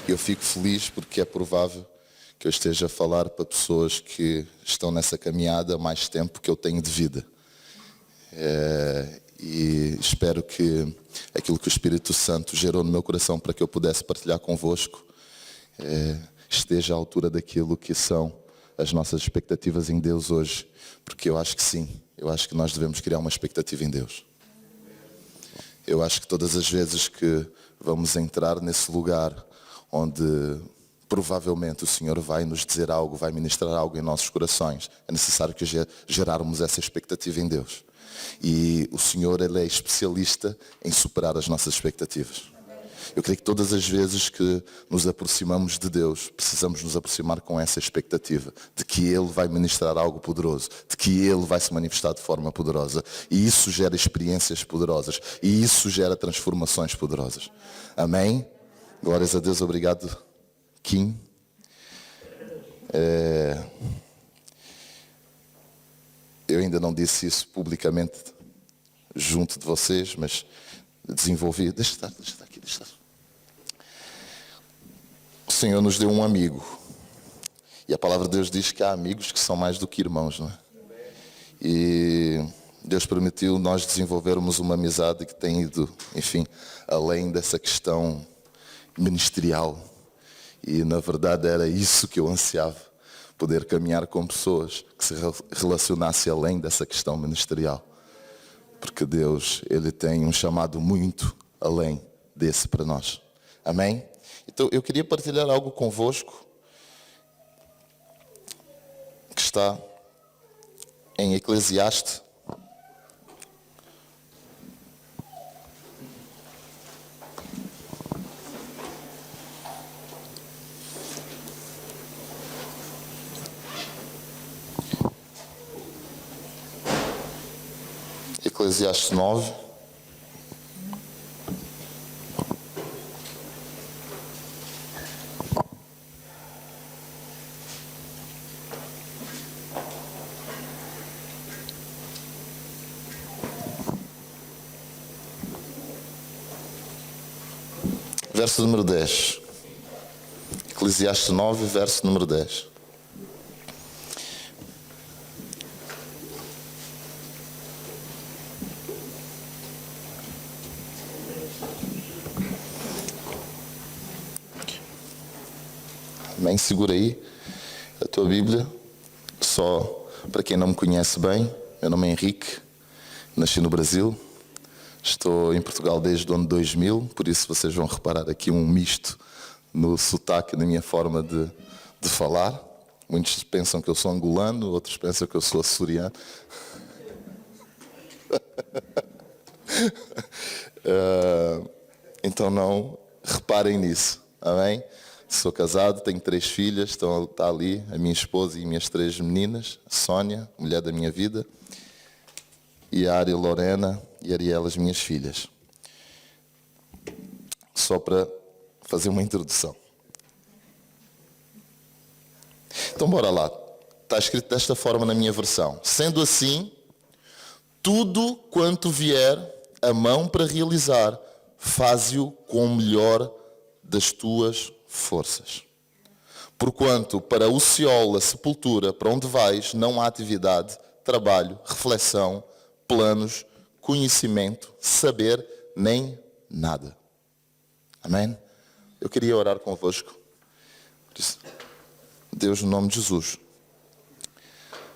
Eu fico feliz porque é provável que eu esteja a falar para pessoas que estão nessa caminhada há mais tempo que eu tenho de vida. E espero que aquilo que o Espírito Santo gerou no meu coração para que eu pudesse partilhar convosco esteja à altura daquilo que são as nossas expectativas em Deus hoje. Porque eu acho que sim, eu acho que nós devemos criar uma expectativa em Deus. Eu acho que todas as vezes que vamos entrar nesse lugar onde provavelmente o Senhor vai nos dizer algo, vai ministrar algo em nossos corações, é necessário que gerarmos essa expectativa em Deus. E o Senhor, Ele é especialista em superar as nossas expectativas. Eu creio que todas as vezes que nos aproximamos de Deus, precisamos nos aproximar com essa expectativa de que Ele vai ministrar algo poderoso, de que Ele vai se manifestar de forma poderosa. E isso gera experiências poderosas. E isso gera transformações poderosas. Amém? Glórias a Deus. Obrigado, Kim. Eu ainda não disse isso publicamente junto de vocês, mas desenvolvi. Deixa estar aqui. O Senhor nos deu um amigo. E a palavra de Deus diz que há amigos que são mais do que irmãos, não é? E Deus permitiu nós desenvolvermos uma amizade que tem ido, enfim, além dessa questão ministerial. E na verdade era isso que eu ansiava. Poder caminhar com pessoas que se relacionassem além dessa questão ministerial. Porque Deus, Ele tem um chamado muito além desse para nós. Amém? Então eu queria partilhar algo convosco que está em Eclesiastes. Eclesiastes 9. Verso número 10. Eclesiastes 9, verso número 10. Amém? Segura aí a tua Bíblia. Só para quem não me conhece bem, meu nome é Henrique, nasci no Brasil. Estou em Portugal desde o ano 2000, por isso vocês vão reparar aqui um misto no sotaque, na minha forma de falar. Muitos pensam que eu sou angolano, outros pensam que eu sou açoriano. Então não reparem nisso, amém? Sou casado, tenho 3 filhas, está ali a minha esposa e minhas 3 meninas, a Sónia, mulher da minha vida, e a Ari, Lorena e a Ariela, as minhas filhas. Só para fazer uma introdução. Então bora lá. Está escrito desta forma na minha versão. Sendo assim, tudo quanto vier a mão para realizar, faze-o com o melhor das tuas forças. Porquanto para o Seol, a sepultura, para onde vais, não há atividade, trabalho, reflexão, planos, conhecimento, saber, nem nada. Amém? Eu queria orar convosco. Deus, no nome de Jesus,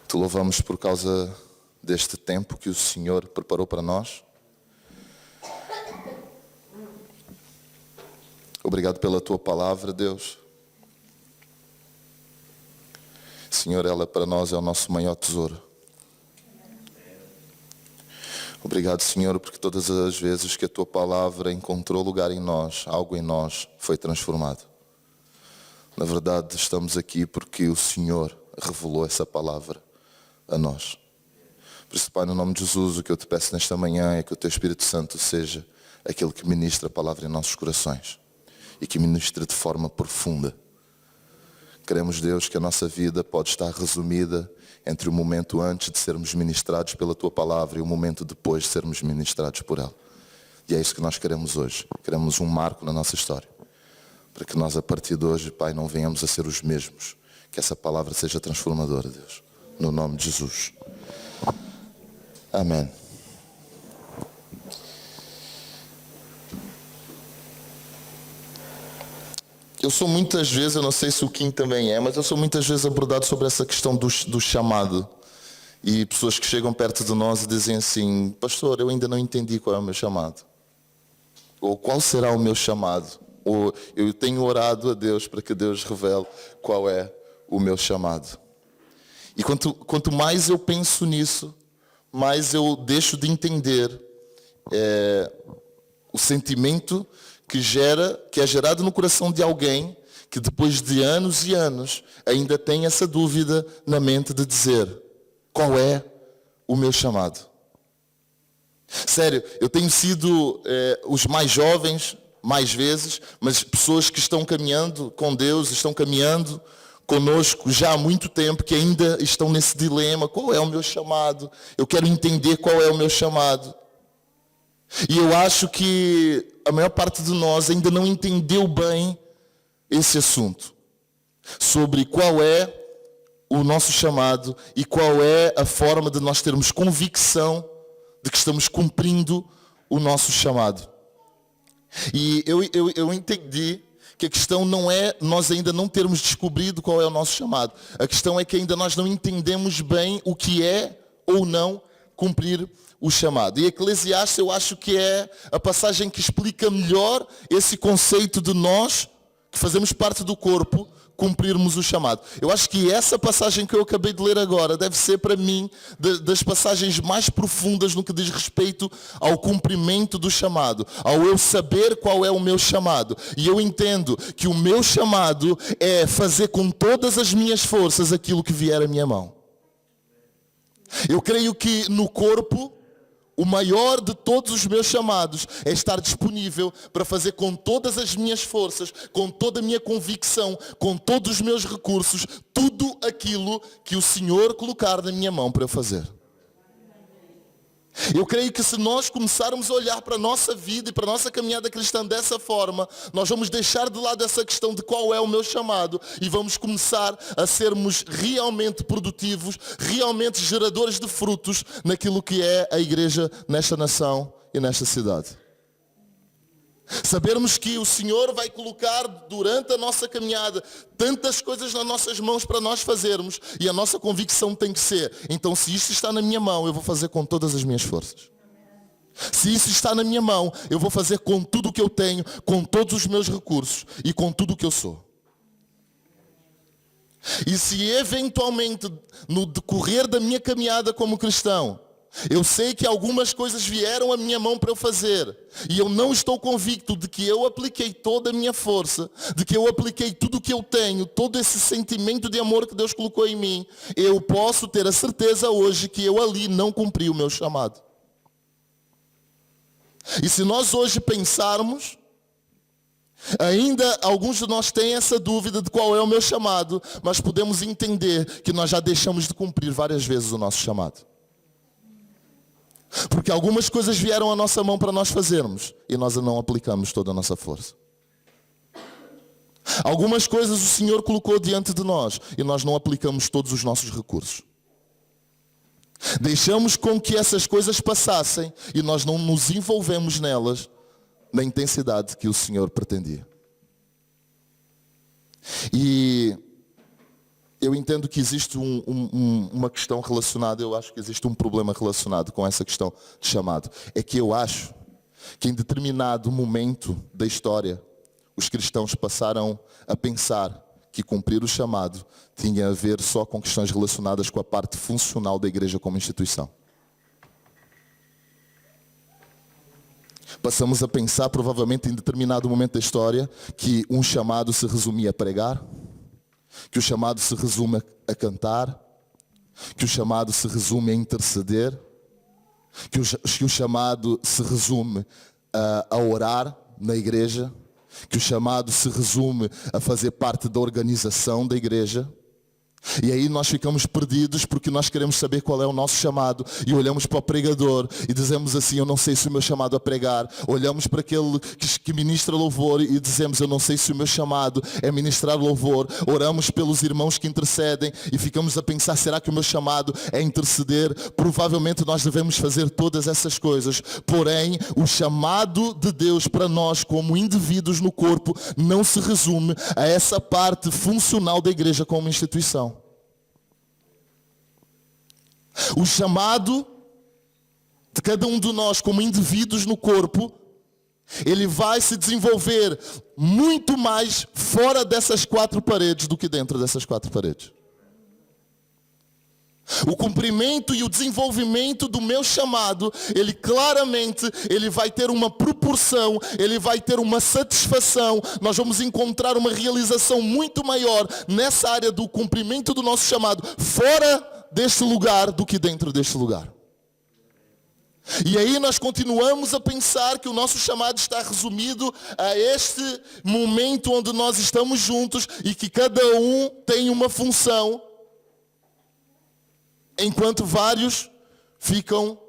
te louvamos por causa deste tempo que o Senhor preparou para nós. Obrigado pela tua palavra, Deus. Senhor, ela para nós é o nosso maior tesouro. Obrigado, Senhor, porque todas as vezes que a tua palavra encontrou lugar em nós, algo em nós foi transformado. Na verdade, estamos aqui porque o Senhor revelou essa palavra a nós. Por isso, Pai, no nome de Jesus, o que eu te peço nesta manhã é que o teu Espírito Santo seja aquele que ministra a palavra em nossos corações e que ministra de forma profunda. Queremos, Deus, que a nossa vida pode estar resumida entre o momento antes de sermos ministrados pela tua palavra e o momento depois de sermos ministrados por ela. E é isso que nós queremos hoje. Queremos um marco na nossa história. para que nós a partir de hoje, Pai, não venhamos a ser os mesmos. Que essa palavra seja transformadora, Deus. No nome de Jesus. Amém. Eu sou muitas vezes, eu não sei se o Kim também é, mas eu sou muitas vezes abordado sobre essa questão do chamado. E pessoas que chegam perto de nós e dizem assim: pastor, eu ainda não entendi qual é o meu chamado. Ou qual será o meu chamado. Ou eu tenho orado a Deus para que Deus revele qual é o meu chamado. E quanto mais eu penso nisso, mais eu deixo de entender o sentimento que é gerado no coração de alguém que depois de anos e anos ainda tem essa dúvida na mente de dizer: qual é o meu chamado? Sério, eu tenho sido os mais jovens, mais vezes, mas pessoas que estão caminhando com Deus, estão caminhando conosco já há muito tempo, que ainda estão nesse dilema: qual é o meu chamado? Eu quero entender qual é o meu chamado. E eu acho que a maior parte de nós ainda não entendeu bem esse assunto, sobre qual é o nosso chamado e qual é a forma de nós termos convicção de que estamos cumprindo o nosso chamado. E eu entendi que a questão não é nós ainda não termos descobrido qual é o nosso chamado. A questão é que ainda nós não entendemos bem o que é ou não cumprir o chamado. E Eclesiastes, eu acho que é a passagem que explica melhor esse conceito de nós, que fazemos parte do corpo, cumprirmos o chamado. Eu acho que essa passagem que eu acabei de ler agora deve ser para mim das passagens mais profundas no que diz respeito ao cumprimento do chamado, ao eu saber qual é o meu chamado. E eu entendo que o meu chamado é fazer com todas as minhas forças aquilo que vier à minha mão. Eu creio que no corpo, o maior de todos os meus chamados é estar disponível para fazer com todas as minhas forças, com toda a minha convicção, com todos os meus recursos, tudo aquilo que o Senhor colocar na minha mão para eu fazer. Eu creio que se nós começarmos a olhar para a nossa vida e para a nossa caminhada cristã dessa forma, nós vamos deixar de lado essa questão de qual é o meu chamado e vamos começar a sermos realmente produtivos, realmente geradores de frutos naquilo que é a igreja nesta nação e nesta cidade. Sabermos que o Senhor vai colocar durante a nossa caminhada tantas coisas nas nossas mãos para nós fazermos, e a nossa convicção tem que ser: então se isto está na minha mão, eu vou fazer com todas as minhas forças. Se isso está na minha mão, eu vou fazer com tudo o que eu tenho, com todos os meus recursos e com tudo o que eu sou. E se eventualmente no decorrer da minha caminhada como cristão, eu sei que algumas coisas vieram à minha mão para eu fazer, e eu não estou convicto de que eu apliquei toda a minha força, de que eu apliquei tudo o que eu tenho, todo esse sentimento de amor que Deus colocou em mim, eu posso ter a certeza hoje que eu ali não cumpri o meu chamado. E se nós hoje pensarmos, ainda alguns de nós têm essa dúvida de qual é o meu chamado, mas podemos entender que nós já deixamos de cumprir várias vezes o nosso chamado. Porque algumas coisas vieram à nossa mão para nós fazermos e nós não aplicamos toda a nossa força. Algumas coisas o Senhor colocou diante de nós e nós não aplicamos todos os nossos recursos. Deixamos com que essas coisas passassem e nós não nos envolvemos nelas na intensidade que o Senhor pretendia. E eu entendo que existe uma questão relacionada, eu acho que existe um problema relacionado com essa questão de chamado. É que eu acho que em determinado momento da história, os cristãos passaram a pensar que cumprir o chamado tinha a ver só com questões relacionadas com a parte funcional da igreja como instituição. Passamos a pensar, provavelmente em determinado momento da história, que um chamado se resumia a pregar, que o chamado se resume a cantar, que o chamado se resume a interceder, que o chamado se resume a orar na igreja, que o chamado se resume a fazer parte da organização da igreja. E aí nós ficamos perdidos porque nós queremos saber qual é o nosso chamado e olhamos para o pregador e dizemos assim, eu não sei se o meu chamado é pregar. Olhamos para aquele que ministra louvor e dizemos, eu não sei se o meu chamado é ministrar louvor. Oramos pelos irmãos que intercedem e ficamos a pensar, será que o meu chamado é interceder? Provavelmente nós devemos fazer todas essas coisas. Porém, o chamado de Deus para nós como indivíduos no corpo não se resume a essa parte funcional da igreja como instituição. O chamado de cada um de nós como indivíduos no corpo, ele vai se desenvolver muito mais fora dessas 4 paredes do que dentro dessas 4 paredes. O cumprimento e o desenvolvimento do meu chamado, ele claramente, ele vai ter uma proporção, ele vai ter uma satisfação. Nós vamos encontrar uma realização muito maior nessa área do cumprimento do nosso chamado, fora deste lugar do que dentro deste lugar. E aí nós continuamos a pensar que o nosso chamado está resumido a este momento onde nós estamos juntos e que cada um tem uma função, enquanto vários ficam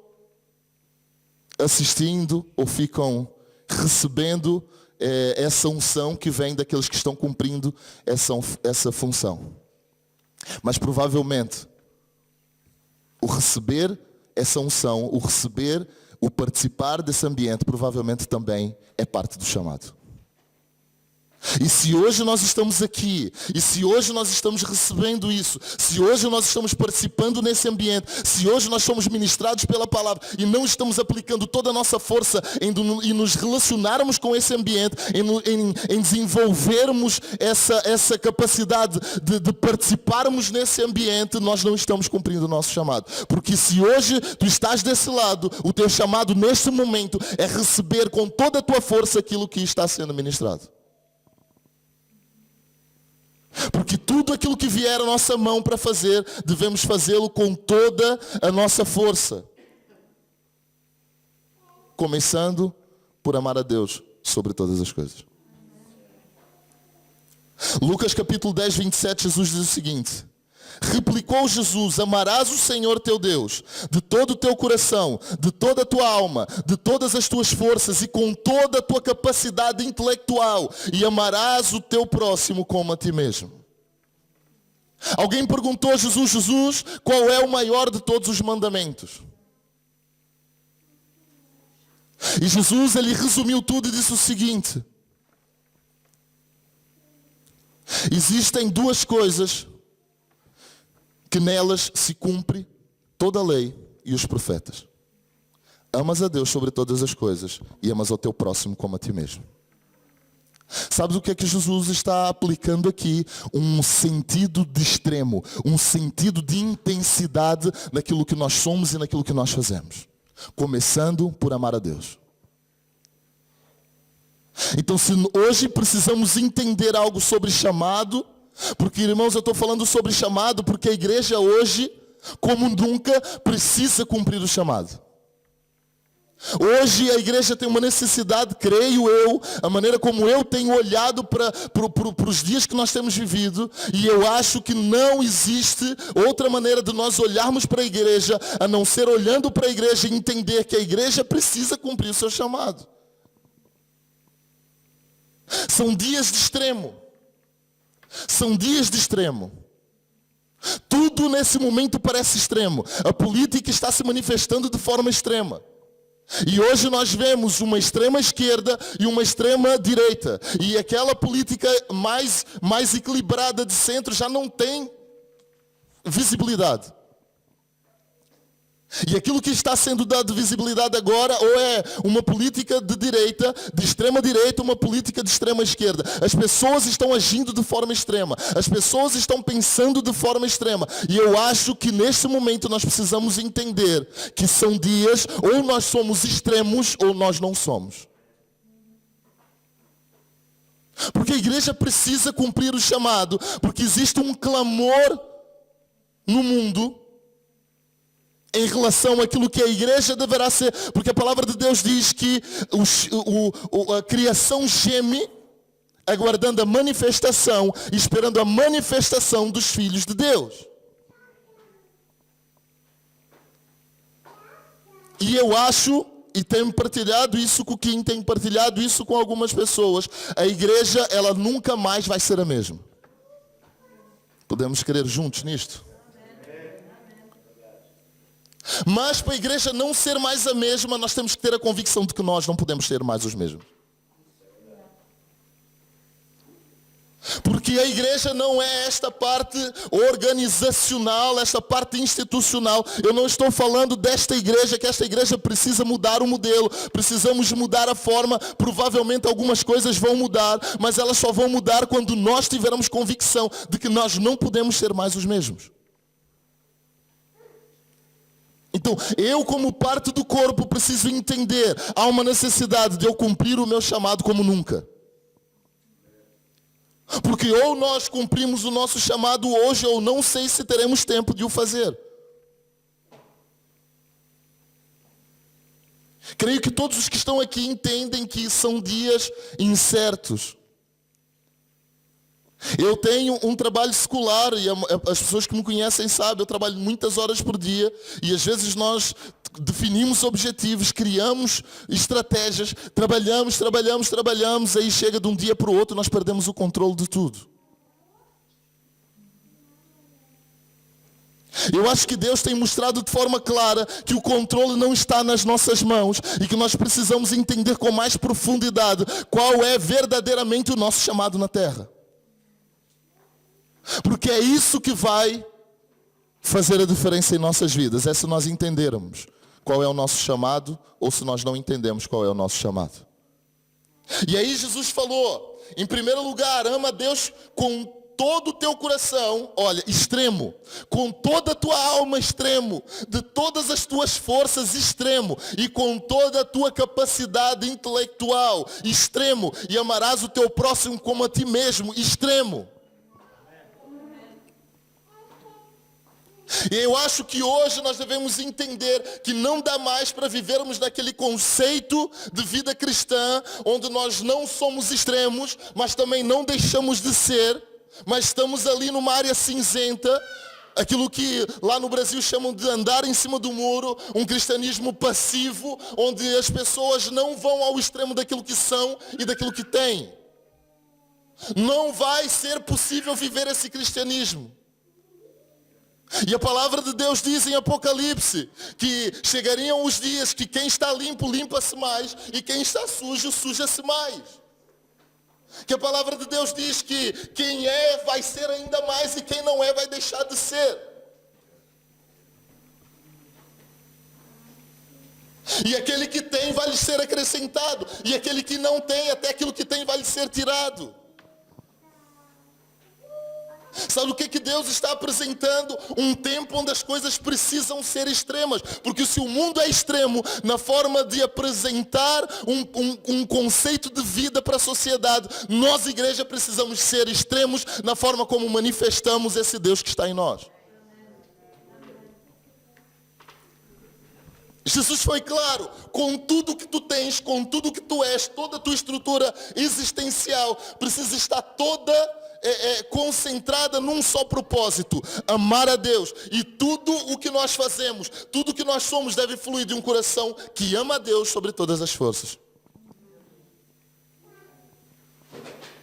assistindo ou ficam recebendo essa unção que vem daqueles que estão cumprindo essa função. Mas provavelmente o receber essa unção, o participar desse ambiente, provavelmente também é parte do chamado. E se hoje nós estamos aqui, e se hoje nós estamos recebendo isso, se hoje nós estamos participando nesse ambiente, se hoje nós somos ministrados pela palavra e não estamos aplicando toda a nossa força em nos relacionarmos com esse ambiente, em desenvolvermos essa capacidade de participarmos nesse ambiente, nós não estamos cumprindo o nosso chamado. Porque se hoje tu estás desse lado, o teu chamado neste momento é receber com toda a tua força aquilo que está sendo ministrado. Porque tudo aquilo que vier à nossa mão para fazer, devemos fazê-lo com toda a nossa força. Começando por amar a Deus sobre todas as coisas. Lucas capítulo 10, 27, Jesus diz o seguinte: replicou Jesus, amarás o Senhor teu Deus de todo o teu coração, de toda a tua alma, de todas as tuas forças e com toda a tua capacidade intelectual, e amarás o teu próximo como a ti mesmo. Alguém perguntou a Jesus, Jesus, qual é o maior de todos os mandamentos? E Jesus, ele resumiu tudo e disse o seguinte: existem 2 coisas que nelas se cumpre toda a lei e os profetas. Amas a Deus sobre todas as coisas e amas ao teu próximo como a ti mesmo. Sabes o que é que Jesus está aplicando aqui? Um sentido de extremo, um sentido de intensidade naquilo que nós somos e naquilo que nós fazemos. Começando por amar a Deus. Então, se hoje precisamos entender algo sobre chamado, porque, irmãos, eu estou falando sobre chamado porque a igreja hoje, como nunca, precisa cumprir o chamado. Hoje a igreja tem uma necessidade, creio eu, a maneira como eu tenho olhado para os dias que nós temos vivido, e eu acho que não existe outra maneira de nós olharmos para a igreja, a não ser olhando para a igreja e entender que a igreja precisa cumprir o seu chamado. São dias de extremo. São dias de extremo. Tudo nesse momento parece extremo. A política está se manifestando de forma extrema. E hoje nós vemos uma extrema esquerda e uma extrema direita. E aquela política mais equilibrada de centro já não tem visibilidade. E aquilo que está sendo dado visibilidade agora, ou é uma política de direita, de extrema direita, uma política de extrema esquerda. As pessoas estão agindo de forma extrema. As pessoas estão pensando de forma extrema. E eu acho que neste momento nós precisamos entender que são dias, ou nós somos extremos, ou nós não somos. Porque a igreja precisa cumprir o chamado, porque existe um clamor no mundo em relação àquilo que a igreja deverá ser, porque a palavra de Deus diz que a criação geme aguardando a manifestação, esperando a manifestação dos filhos de Deus. E eu acho, e tenho partilhado isso com quem tem partilhado isso com algumas pessoas, a igreja, ela nunca mais vai ser a mesma. Podemos crer juntos nisto? Mas para a igreja não ser mais a mesma, nós temos que ter a convicção de que nós não podemos ser mais os mesmos. Porque a igreja não é esta parte organizacional, esta parte institucional. Eu não estou falando desta igreja, que esta igreja precisa mudar o modelo. Precisamos mudar a forma. Provavelmente algumas coisas vão mudar, mas elas só vão mudar quando nós tivermos convicção de que nós não podemos ser mais os mesmos. Então, eu como parte do corpo preciso entender, há uma necessidade de eu cumprir o meu chamado como nunca. Porque ou nós cumprimos o nosso chamado hoje, ou não sei se teremos tempo de o fazer. Creio que todos os que estão aqui entendem que são dias incertos. Eu tenho um trabalho secular, e as pessoas que me conhecem sabem, eu trabalho muitas horas por dia, e às vezes nós definimos objetivos, criamos estratégias, trabalhamos, aí chega de um dia para o outro, nós perdemos o controle de tudo. Eu acho que Deus tem mostrado de forma clara que o controle não está nas nossas mãos e que nós precisamos entender com mais profundidade qual é verdadeiramente o nosso chamado na terra. Porque é isso que vai fazer a diferença em nossas vidas, é se nós entendermos qual é o nosso chamado ou se nós não entendemos qual é o nosso chamado. E aí Jesus falou, em primeiro lugar, ama a Deus com todo o teu coração, olha, extremo, com toda a tua alma, extremo, de todas as tuas forças, extremo, e com toda a tua capacidade intelectual, extremo, e amarás o teu próximo como a ti mesmo, extremo. E eu acho que hoje nós devemos entender que não dá mais para vivermos naquele conceito de vida cristã, onde nós não somos extremos, mas também não deixamos de ser, mas estamos ali numa área cinzenta, aquilo que lá no Brasil chamam de andar em cima do muro, um cristianismo passivo, onde as pessoas não vão ao extremo daquilo que são e daquilo que têm. Não vai ser possível viver esse cristianismo. E a palavra de Deus diz em Apocalipse que chegariam os dias que quem está limpo, limpa-se mais, e quem está sujo, suja-se mais. Que a palavra de Deus diz que quem é vai ser ainda mais e quem não é vai deixar de ser. E aquele que tem vai lhe ser acrescentado, e aquele que não tem, até aquilo que tem vai lhe ser tirado. Sabe o que Deus está apresentando? Um tempo onde as coisas precisam ser extremas. Porque se o mundo é extremo na forma de apresentar um conceito de vida para a sociedade, nós, igreja, precisamos ser extremos na forma como manifestamos esse Deus que está em nós. Jesus foi claro, com tudo que tu tens, com tudo que tu és, toda a tua estrutura existencial, precisa estar toda concentrada num só propósito, amar a Deus. E tudo o que nós fazemos, tudo o que nós somos deve fluir de um coração que ama a Deus sobre todas as forças.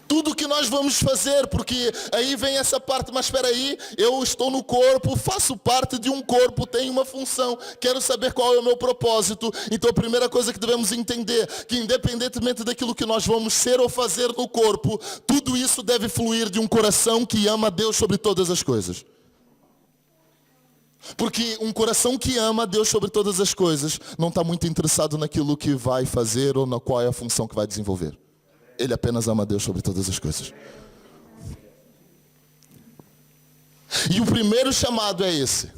Tudo o que nós vamos fazer, porque aí vem essa parte, mas espera aí, eu estou no corpo, faço parte de um corpo, tenho uma função, quero saber qual é o meu propósito. Então a primeira coisa que devemos entender, que independentemente daquilo que nós vamos ser ou fazer no corpo, tudo isso deve fluir de um coração que ama a Deus sobre todas as coisas. Porque um coração que ama a Deus sobre todas as coisas, não está muito interessado naquilo que vai fazer ou na qual é a função que vai desenvolver. Ele apenas ama a Deus sobre todas as coisas. E o primeiro chamado é esse.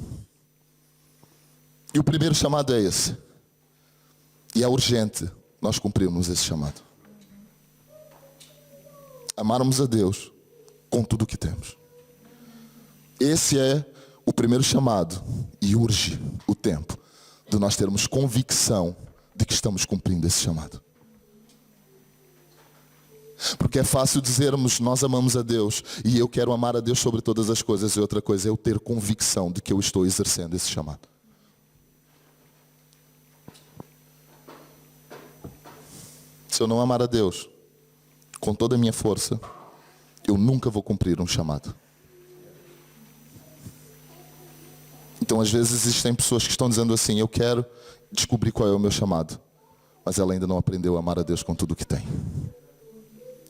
E é urgente nós cumprirmos esse chamado. Amarmos a Deus com tudo o que temos. Esse é o primeiro chamado. E urge o tempo de nós termos convicção de que estamos cumprindo esse chamado. Porque é fácil dizermos, nós amamos a Deus e eu quero amar a Deus sobre todas as coisas. E outra coisa é eu ter convicção de que eu estou exercendo esse chamado. Se eu não amar a Deus com toda a minha força, eu nunca vou cumprir um chamado. Então às vezes existem pessoas que estão dizendo assim, eu quero descobrir qual é o meu chamado, mas ela ainda não aprendeu a amar a Deus com tudo o que tem.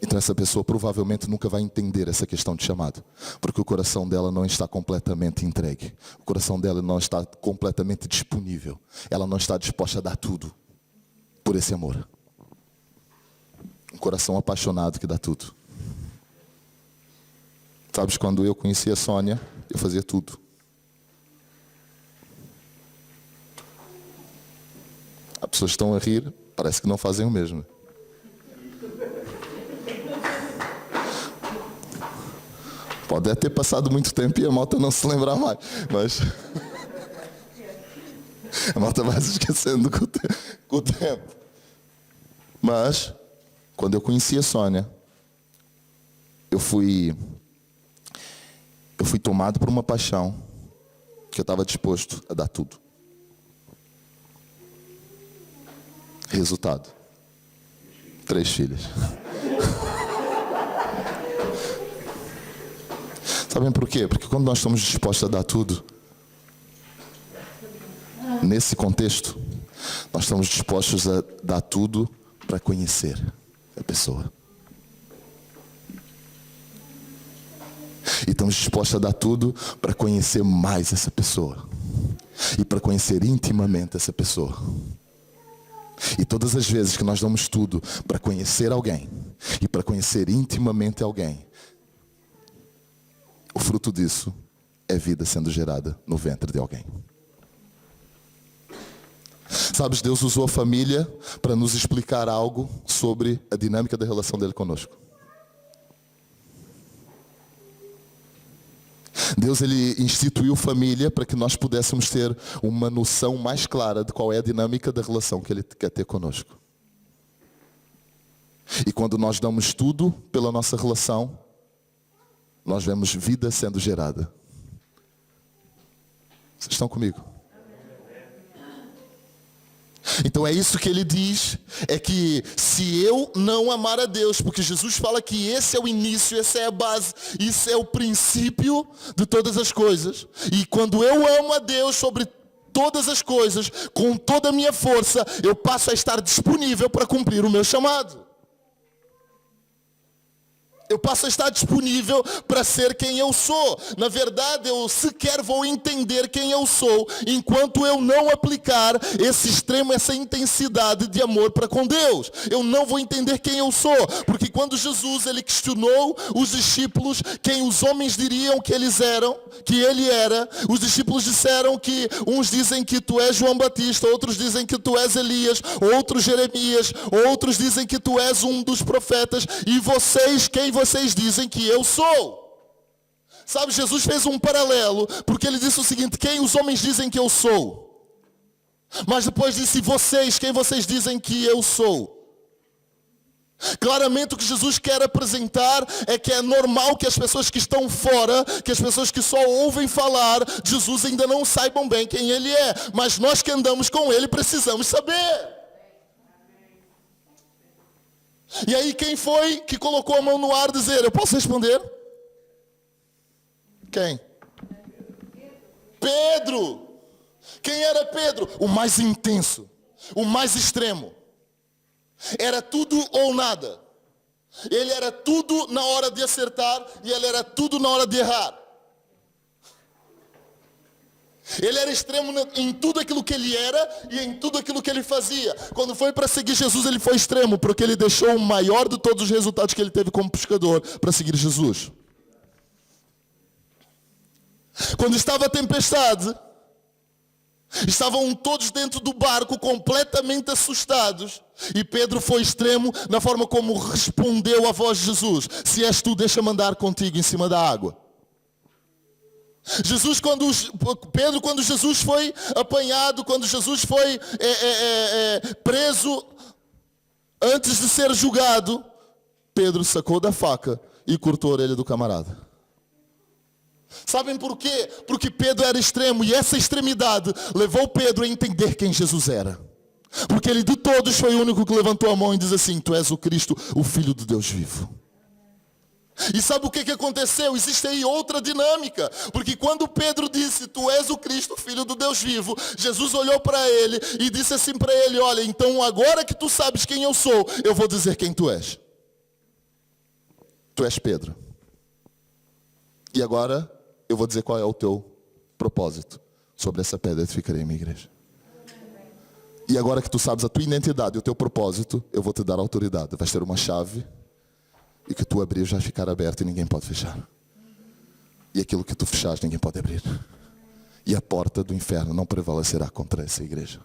Então essa pessoa provavelmente nunca vai entender essa questão de chamado, porque o coração dela não está completamente entregue. O coração dela não está completamente disponível. Ela não está disposta a dar tudo por esse amor. Um coração apaixonado que dá tudo. Sabes, quando eu conheci a Sônia, eu fazia tudo. As pessoas estão a rir, parece que não fazem o mesmo. Pode até ter passado muito tempo e a malta não se lembrar mais, mas a malta vai se esquecendo com o tempo. Mas, quando eu conheci a Sônia, eu fui tomado por uma paixão que eu estava disposto a dar tudo. Resultado: 3 filhas. Sabem por quê? Porque quando nós estamos dispostos a dar tudo, nesse contexto, nós estamos dispostos a dar tudo para conhecer a pessoa. E estamos dispostos a dar tudo para conhecer mais essa pessoa. E para conhecer intimamente essa pessoa. E todas as vezes que nós damos tudo para conhecer alguém e para conhecer intimamente alguém, o fruto disso é vida sendo gerada no ventre de alguém. Sabes, Deus usou a família para nos explicar algo sobre a dinâmica da relação dele conosco. Deus, ele instituiu família para que nós pudéssemos ter uma noção mais clara de qual é a dinâmica da relação que ele quer ter conosco. E quando nós damos tudo pela nossa relação, nós vemos vida sendo gerada. Vocês estão comigo? Então é isso que ele diz, é que se eu não amar a Deus, porque Jesus fala que esse é o início, essa é a base, isso é o princípio de todas as coisas. E quando eu amo a Deus sobre todas as coisas, com toda a minha força, eu passo a estar disponível para cumprir o meu chamado. Eu passo a estar disponível para ser quem eu sou. Na verdade, eu sequer vou entender quem eu sou enquanto eu não aplicar esse extremo, essa intensidade de amor para com Deus. Eu não vou entender quem eu sou. Porque quando Jesus ele questionou os discípulos quem os homens diriam que eles eram, que ele era, os discípulos disseram que uns dizem que tu és João Batista, outros dizem que tu és Elias, outros Jeremias, outros dizem que tu és um dos profetas. E vocês, quem vocês dizem que eu sou? Sabe, Jesus fez um paralelo, porque ele disse o seguinte: quem os homens dizem que eu sou? Mas depois disse: vocês, quem vocês dizem que eu sou? Claramente o que Jesus quer apresentar é que é normal que as pessoas que estão fora, que as pessoas que só ouvem falar de Jesus ainda não saibam bem quem ele é. Mas nós que andamos com ele precisamos saber. E aí quem foi que colocou a mão no ar dizer: eu posso responder? Quem? Pedro. Quem era Pedro? O mais intenso, o mais extremo. Era tudo ou nada. Ele era tudo na hora de acertar e ele era tudo na hora de errar. Ele era extremo em tudo aquilo que ele era e em tudo aquilo que ele fazia. Quando foi para seguir Jesus, ele foi extremo, porque ele deixou o maior de todos os resultados que ele teve como pescador para seguir Jesus. Quando estava a tempestade, estavam todos dentro do barco completamente assustados. E Pedro foi extremo na forma como respondeu à voz de Jesus: se és tu, deixa-me andar contigo em cima da água. Pedro, quando Jesus foi apanhado, quando Jesus foi preso, antes de ser julgado, Pedro sacou da faca e cortou a orelha do camarada. Sabem por quê? Porque Pedro era extremo e essa extremidade levou Pedro a entender quem Jesus era. Porque ele de todos foi o único que levantou a mão e diz assim: tu és o Cristo, o Filho de Deus vivo. E sabe o que aconteceu? Existe aí outra dinâmica. Porque quando Pedro disse, tu és o Cristo, Filho do Deus vivo, Jesus olhou para ele e disse assim para ele: olha, então agora que tu sabes quem eu sou, eu vou dizer quem tu és. Tu és Pedro. E agora eu vou dizer qual é o teu propósito. Sobre essa pedra edificarei a minha igreja. E agora que tu sabes a tua identidade e o teu propósito, eu vou te dar autoridade. Vais ter uma chave e que tu abrir vai ficar aberto e ninguém pode fechar. E aquilo que tu fechares ninguém pode abrir. E a porta do inferno não prevalecerá contra essa igreja.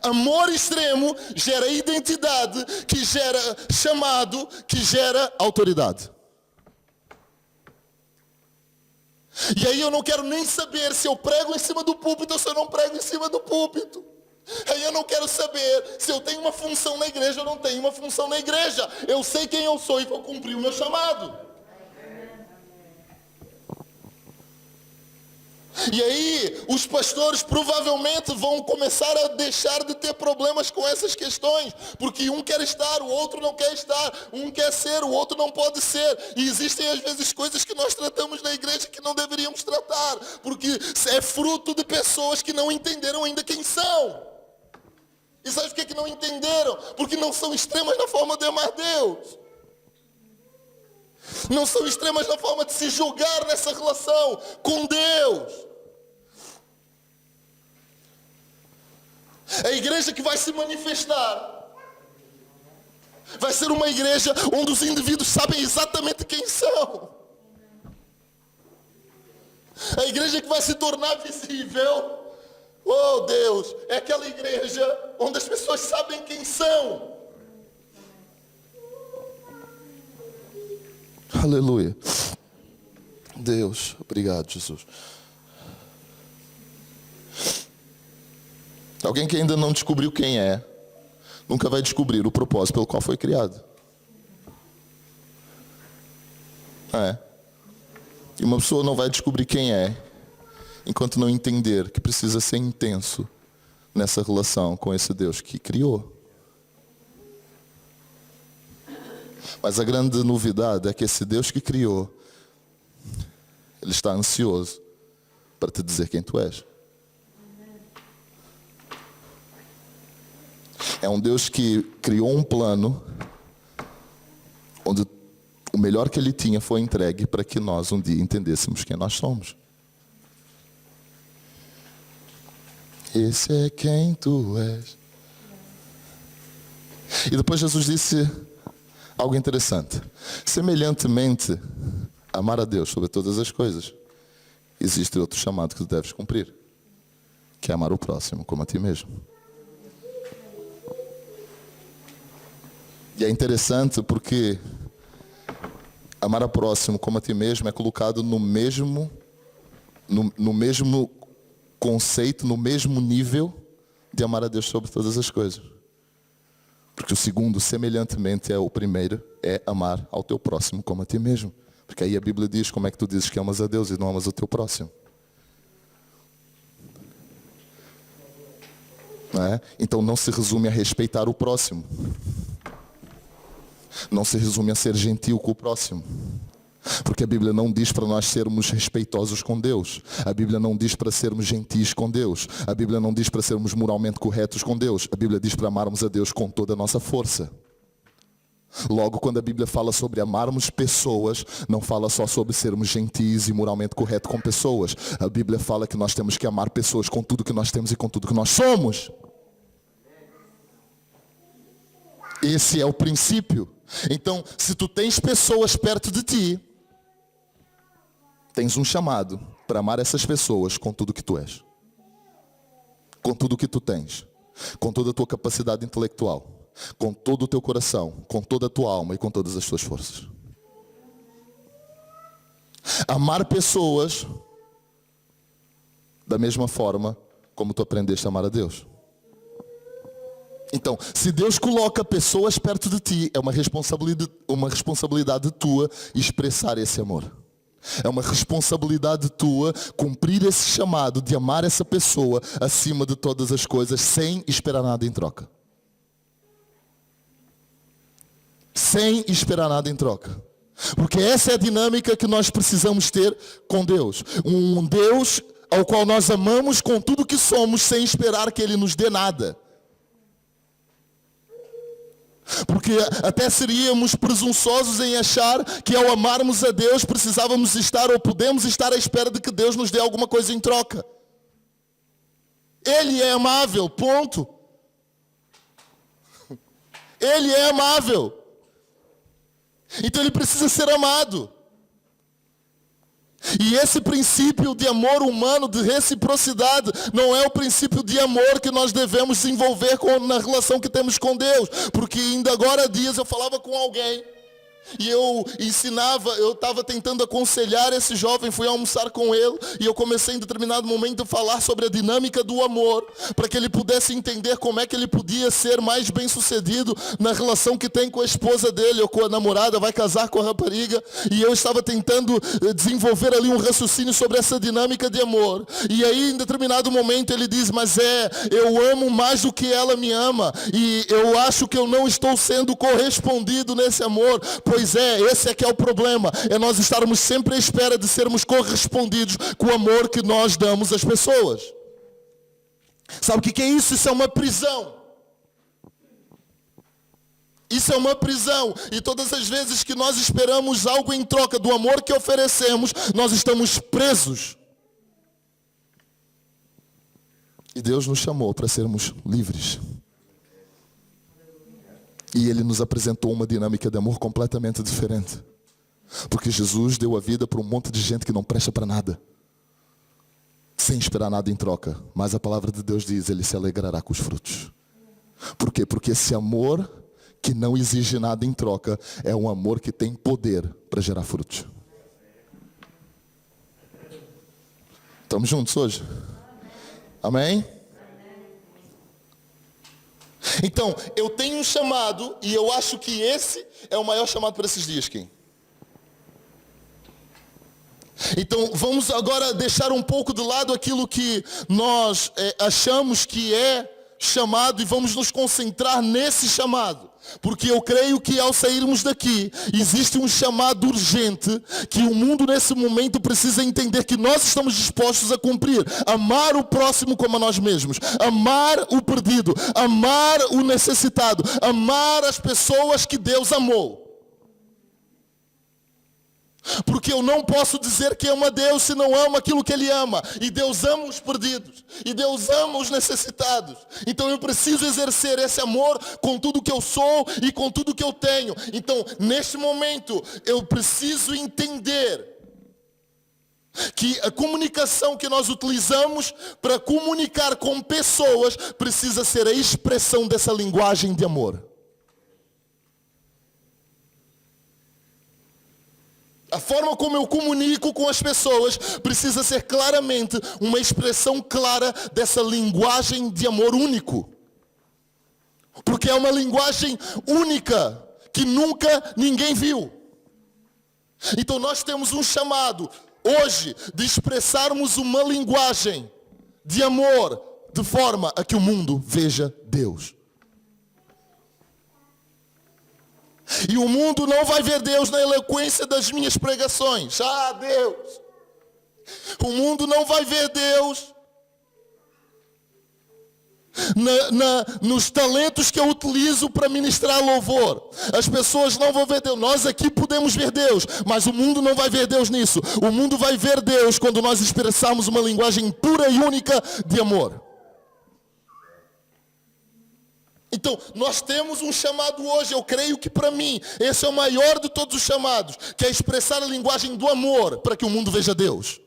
Amor extremo gera identidade, que gera chamado, que gera autoridade. E aí eu não quero nem saber se eu prego em cima do púlpito ou se eu não prego em cima do púlpito. Aí eu não quero saber se eu tenho uma função na igreja ou não tenho uma função na igreja. Eu sei quem eu sou e vou cumprir o meu chamado. E aí os pastores provavelmente vão começar a deixar de ter problemas com essas questões. Porque um quer estar, o outro não quer estar. Um quer ser, o outro não pode ser. E existem às vezes coisas que nós tratamos na igreja que não deveríamos tratar. Porque é fruto de pessoas que não entenderam ainda quem são. E sabe por que não entenderam? Porque não são extremas na forma de amar Deus. Não são extremas na forma de se julgar nessa relação com Deus. A igreja que vai se manifestar vai ser uma igreja onde os indivíduos sabem exatamente quem são. A igreja que vai se tornar visível, oh Deus, é aquela igreja onde as pessoas sabem quem são. Aleluia. Deus, obrigado, Jesus. Alguém que ainda não descobriu quem é, nunca vai descobrir o propósito pelo qual foi criado. É. E uma pessoa não vai descobrir quem é enquanto não entender que precisa ser intenso nessa relação com esse Deus que criou. Mas a grande novidade é que esse Deus que criou, Ele está ansioso para te dizer quem tu és. É um Deus que criou um plano onde o melhor que Ele tinha foi entregue para que nós um dia entendêssemos quem nós somos. Esse é quem tu és. E depois Jesus disse algo interessante. Semelhantemente, amar a Deus sobre todas as coisas, existe outro chamado que tu deves cumprir, que é amar o próximo como a ti mesmo. E é interessante porque amar o próximo como a ti mesmo é colocado no mesmo conceito, no mesmo nível de amar a Deus sobre todas as coisas. Porque o segundo, semelhantemente, é o primeiro, é amar ao teu próximo como a ti mesmo. Porque aí a Bíblia diz como é que tu dizes que amas a Deus e não amas o teu próximo. Não é? Então não se resume a respeitar o próximo. Não se resume a ser gentil com o próximo. Porque a Bíblia não diz para nós sermos respeitosos com Deus. A Bíblia não diz para sermos gentis com Deus. A Bíblia não diz para sermos moralmente corretos com Deus. A Bíblia diz para amarmos a Deus com toda a nossa força. Logo, quando a Bíblia fala sobre amarmos pessoas, não fala só sobre sermos gentis e moralmente corretos com pessoas. A Bíblia fala que nós temos que amar pessoas com tudo que nós temos e com tudo que nós somos. Esse é o princípio. Então, se tu tens pessoas perto de ti, tens um chamado para amar essas pessoas com tudo que tu és. Com tudo que tu tens. Com toda a tua capacidade intelectual. Com todo o teu coração. Com toda a tua alma e com todas as tuas forças. Amar pessoas da mesma forma como tu aprendeste a amar a Deus. Então, se Deus coloca pessoas perto de ti, é uma responsabilidade tua expressar esse amor. É uma responsabilidade tua cumprir esse chamado de amar essa pessoa acima de todas as coisas, sem esperar nada em troca. Sem esperar nada em troca. Porque essa é a dinâmica que nós precisamos ter com Deus. Um Deus ao qual nós amamos com tudo que somos, sem esperar que Ele nos dê nada. Porque até seríamos presunçosos em achar que ao amarmos a Deus precisávamos estar ou podemos estar à espera de que Deus nos dê alguma coisa em troca. Ele é amável, ponto. Ele é amável. Então ele precisa ser amado. E esse princípio de amor humano, de reciprocidade, não é o princípio de amor que nós devemos desenvolver na relação que temos com Deus. Porque ainda agora há dias eu falava com alguém e eu estava tentando aconselhar esse jovem, fui almoçar com ele e eu comecei em determinado momento a falar sobre a dinâmica do amor, para que ele pudesse entender como é que ele podia ser mais bem sucedido na relação que tem com a esposa dele ou com a namorada, vai casar com a rapariga, e eu estava tentando desenvolver ali um raciocínio sobre essa dinâmica de amor. E aí em determinado momento ele diz, mas eu amo mais do que ela me ama, e eu acho que eu não estou sendo correspondido nesse amor. Pois esse é que é o problema, é nós estarmos sempre à espera de sermos correspondidos com o amor que nós damos às pessoas. Sabe o que é isso? Isso é uma prisão. Isso é uma prisão. E todas as vezes que nós esperamos algo em troca do amor que oferecemos, nós estamos presos. E Deus nos chamou para sermos livres. E Ele nos apresentou uma dinâmica de amor completamente diferente. Porque Jesus deu a vida para um monte de gente que não presta para nada, sem esperar nada em troca. Mas a palavra de Deus diz, Ele se alegrará com os frutos. Por quê? Porque esse amor que não exige nada em troca é um amor que tem poder para gerar frutos. Estamos juntos hoje? Amém? Então, eu tenho um chamado, e eu acho que esse é o maior chamado para esses dias, Kim. Então, vamos agora deixar um pouco de lado aquilo que nós achamos que é chamado e vamos nos concentrar nesse chamado. Porque eu creio que ao sairmos daqui, existe um chamado urgente que o mundo nesse momento precisa entender que nós estamos dispostos a cumprir. Amar o próximo como a nós mesmos. Amar o perdido. Amar o necessitado. Amar as pessoas que Deus amou. Porque eu não posso dizer que amo a Deus se não amo aquilo que Ele ama. E Deus ama os perdidos. E Deus ama os necessitados. Então eu preciso exercer esse amor com tudo que eu sou e com tudo que eu tenho. Então, neste momento, eu preciso entender que a comunicação que nós utilizamos para comunicar com pessoas precisa ser a expressão dessa linguagem de amor. A forma como eu comunico com as pessoas precisa ser claramente uma expressão clara dessa linguagem de amor único. Porque é uma linguagem única que nunca ninguém viu. Então nós temos um chamado hoje de expressarmos uma linguagem de amor de forma a que o mundo veja Deus. E o mundo não vai ver Deus na eloquência das minhas pregações. Ah, Deus! O mundo não vai ver Deus nos talentos que eu utilizo para ministrar louvor. As pessoas não vão ver Deus. Nós aqui podemos ver Deus, mas o mundo não vai ver Deus nisso. O mundo vai ver Deus quando nós expressarmos uma linguagem pura e única de amor. Então, nós temos um chamado hoje, eu creio que para mim, esse é o maior de todos os chamados, que é expressar a linguagem do amor, para que o mundo veja Deus.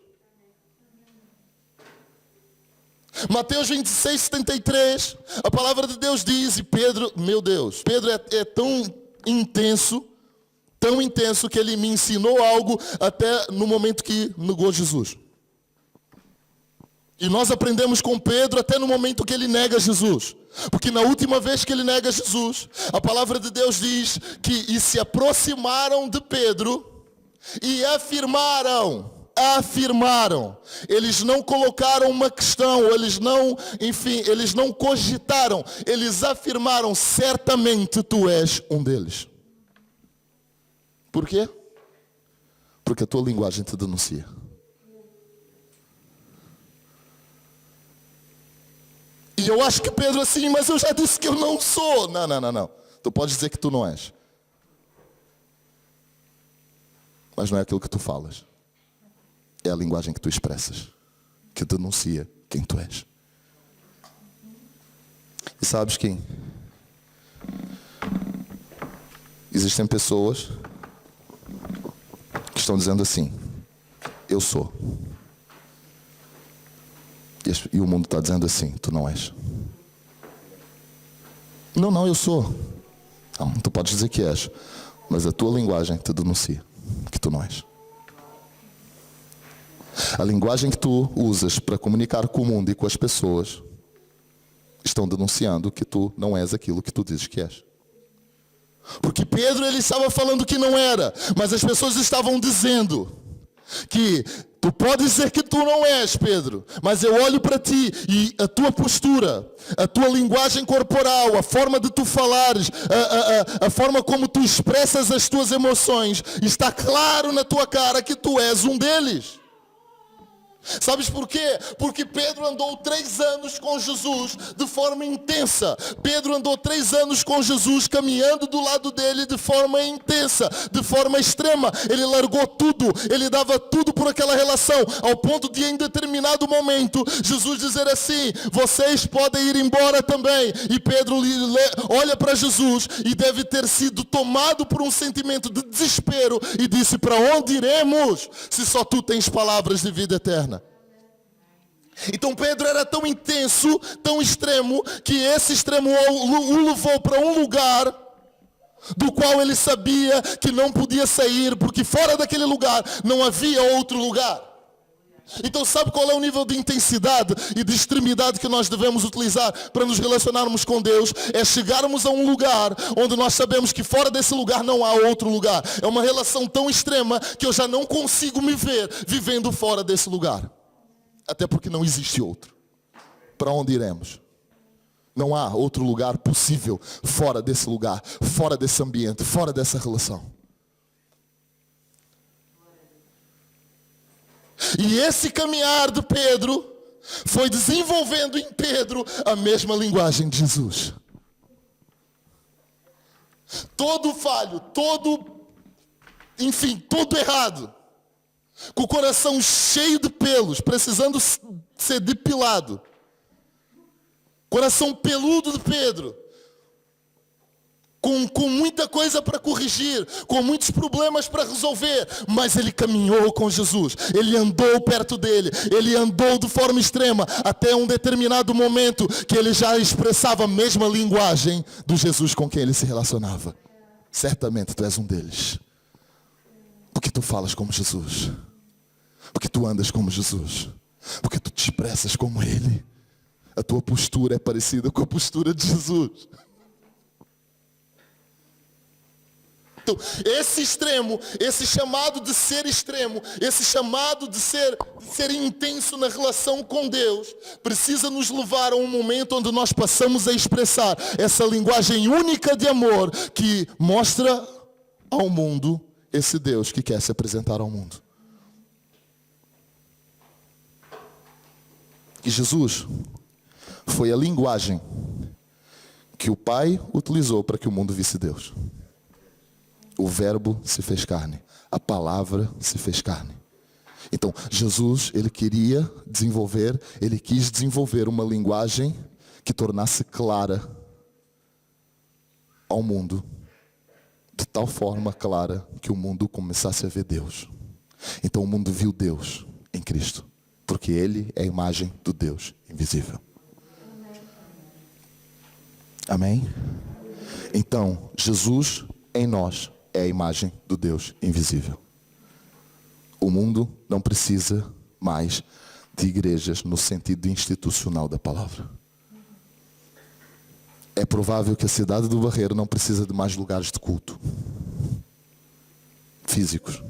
Mateus 26, 73, a palavra de Deus diz, e Pedro, meu Deus, Pedro é tão intenso que ele me ensinou algo até no momento que negou Jesus. E nós aprendemos com Pedro até no momento que ele nega Jesus. Porque na última vez que ele nega Jesus, a palavra de Deus diz que e se aproximaram de Pedro e afirmaram. Eles não colocaram uma questão, eles não cogitaram. Eles afirmaram, certamente tu és um deles. Por quê? Porque a tua linguagem te denuncia. E eu acho que Pedro assim, mas eu já disse que eu não sou. Não. Tu podes dizer que tu não és. Mas não é aquilo que tu falas. É a linguagem que tu expressas, que denuncia quem tu és. E sabes quem? Existem pessoas que estão dizendo assim, eu sou. E o mundo está dizendo assim, tu não és. Não, eu sou. Não, tu podes dizer que és, mas a tua linguagem te denuncia que tu não és. A linguagem que tu usas para comunicar com o mundo e com as pessoas estão denunciando que tu não és aquilo que tu dizes que és. Porque Pedro, ele estava falando que não era, mas as pessoas estavam dizendo que tu podes dizer que tu não és, Pedro, mas eu olho para ti e a tua postura, a tua linguagem corporal, a forma de tu falares, a forma como tu expressas as tuas emoções, está claro na tua cara que tu és um deles. Sabes porquê? Porque Pedro andou 3 anos com Jesus de forma intensa. Pedro andou 3 anos com Jesus caminhando do lado dele de forma intensa, de forma extrema. Ele largou tudo, ele dava tudo por aquela relação, ao ponto de em determinado momento Jesus dizer assim, vocês podem ir embora também. E Pedro olha para Jesus e deve ter sido tomado por um sentimento de desespero e disse, para onde iremos se só tu tens palavras de vida eterna? Então Pedro era tão intenso, tão extremo, que esse extremo o levou para um lugar do qual ele sabia que não podia sair, porque fora daquele lugar não havia outro lugar. Então sabe qual é o nível de intensidade e de extremidade que nós devemos utilizar para nos relacionarmos com Deus? É chegarmos a um lugar onde nós sabemos que fora desse lugar não há outro lugar. É uma relação tão extrema que eu já não consigo me ver vivendo fora desse lugar. Até porque não existe outro. Para onde iremos? Não há outro lugar possível fora desse lugar, fora desse ambiente, fora dessa relação. E esse caminhar de Pedro foi desenvolvendo em Pedro a mesma linguagem de Jesus. Todo falho, todo errado. Com o coração cheio de pelos, precisando ser depilado. Coração peludo de Pedro. Com muita coisa para corrigir, com muitos problemas para resolver. Mas ele caminhou com Jesus. Ele andou perto dele. Ele andou de forma extrema. Até um determinado momento que ele já expressava a mesma linguagem do Jesus com quem ele se relacionava. Certamente tu és um deles. Porque tu falas como Jesus. Porque tu andas como Jesus. Porque tu te expressas como Ele. A tua postura é parecida com a postura de Jesus. Então, esse extremo, esse chamado de ser extremo, esse chamado de ser intenso na relação com Deus, precisa nos levar a um momento onde nós passamos a expressar essa linguagem única de amor que mostra ao mundo esse Deus que quer se apresentar ao mundo. E Jesus foi a linguagem que o Pai utilizou para que o mundo visse Deus. O verbo se fez carne. A palavra se fez carne. Então, Jesus, ele quis desenvolver uma linguagem que tornasse clara ao mundo. De tal forma clara que o mundo começasse a ver Deus. Então o mundo viu Deus em Cristo. Porque Ele é a imagem do Deus invisível. Amém? Então, Jesus em nós é a imagem do Deus invisível. O mundo não precisa mais de igrejas no sentido institucional da palavra. É provável que a cidade do Barreiro não precisa de mais lugares de culto físicos.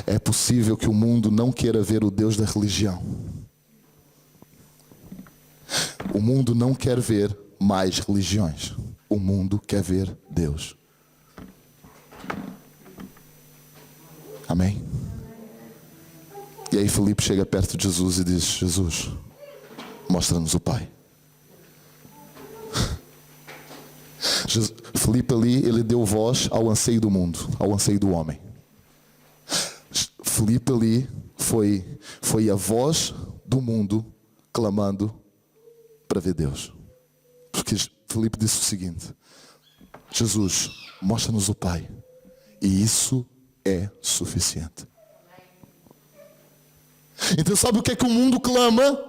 É possível que o mundo não queira ver o Deus da religião. O mundo não quer ver mais religiões. O mundo quer ver Deus. Amém? E aí Filipe chega perto de Jesus e diz: Jesus, mostra-nos o Pai. Filipe ali, ele deu voz ao anseio do mundo, ao anseio do homem. Filipe ali foi a voz do mundo clamando para ver Deus. Porque Filipe disse o seguinte: Jesus, mostra-nos o Pai. E isso é suficiente. Então sabe o que é que o mundo clama?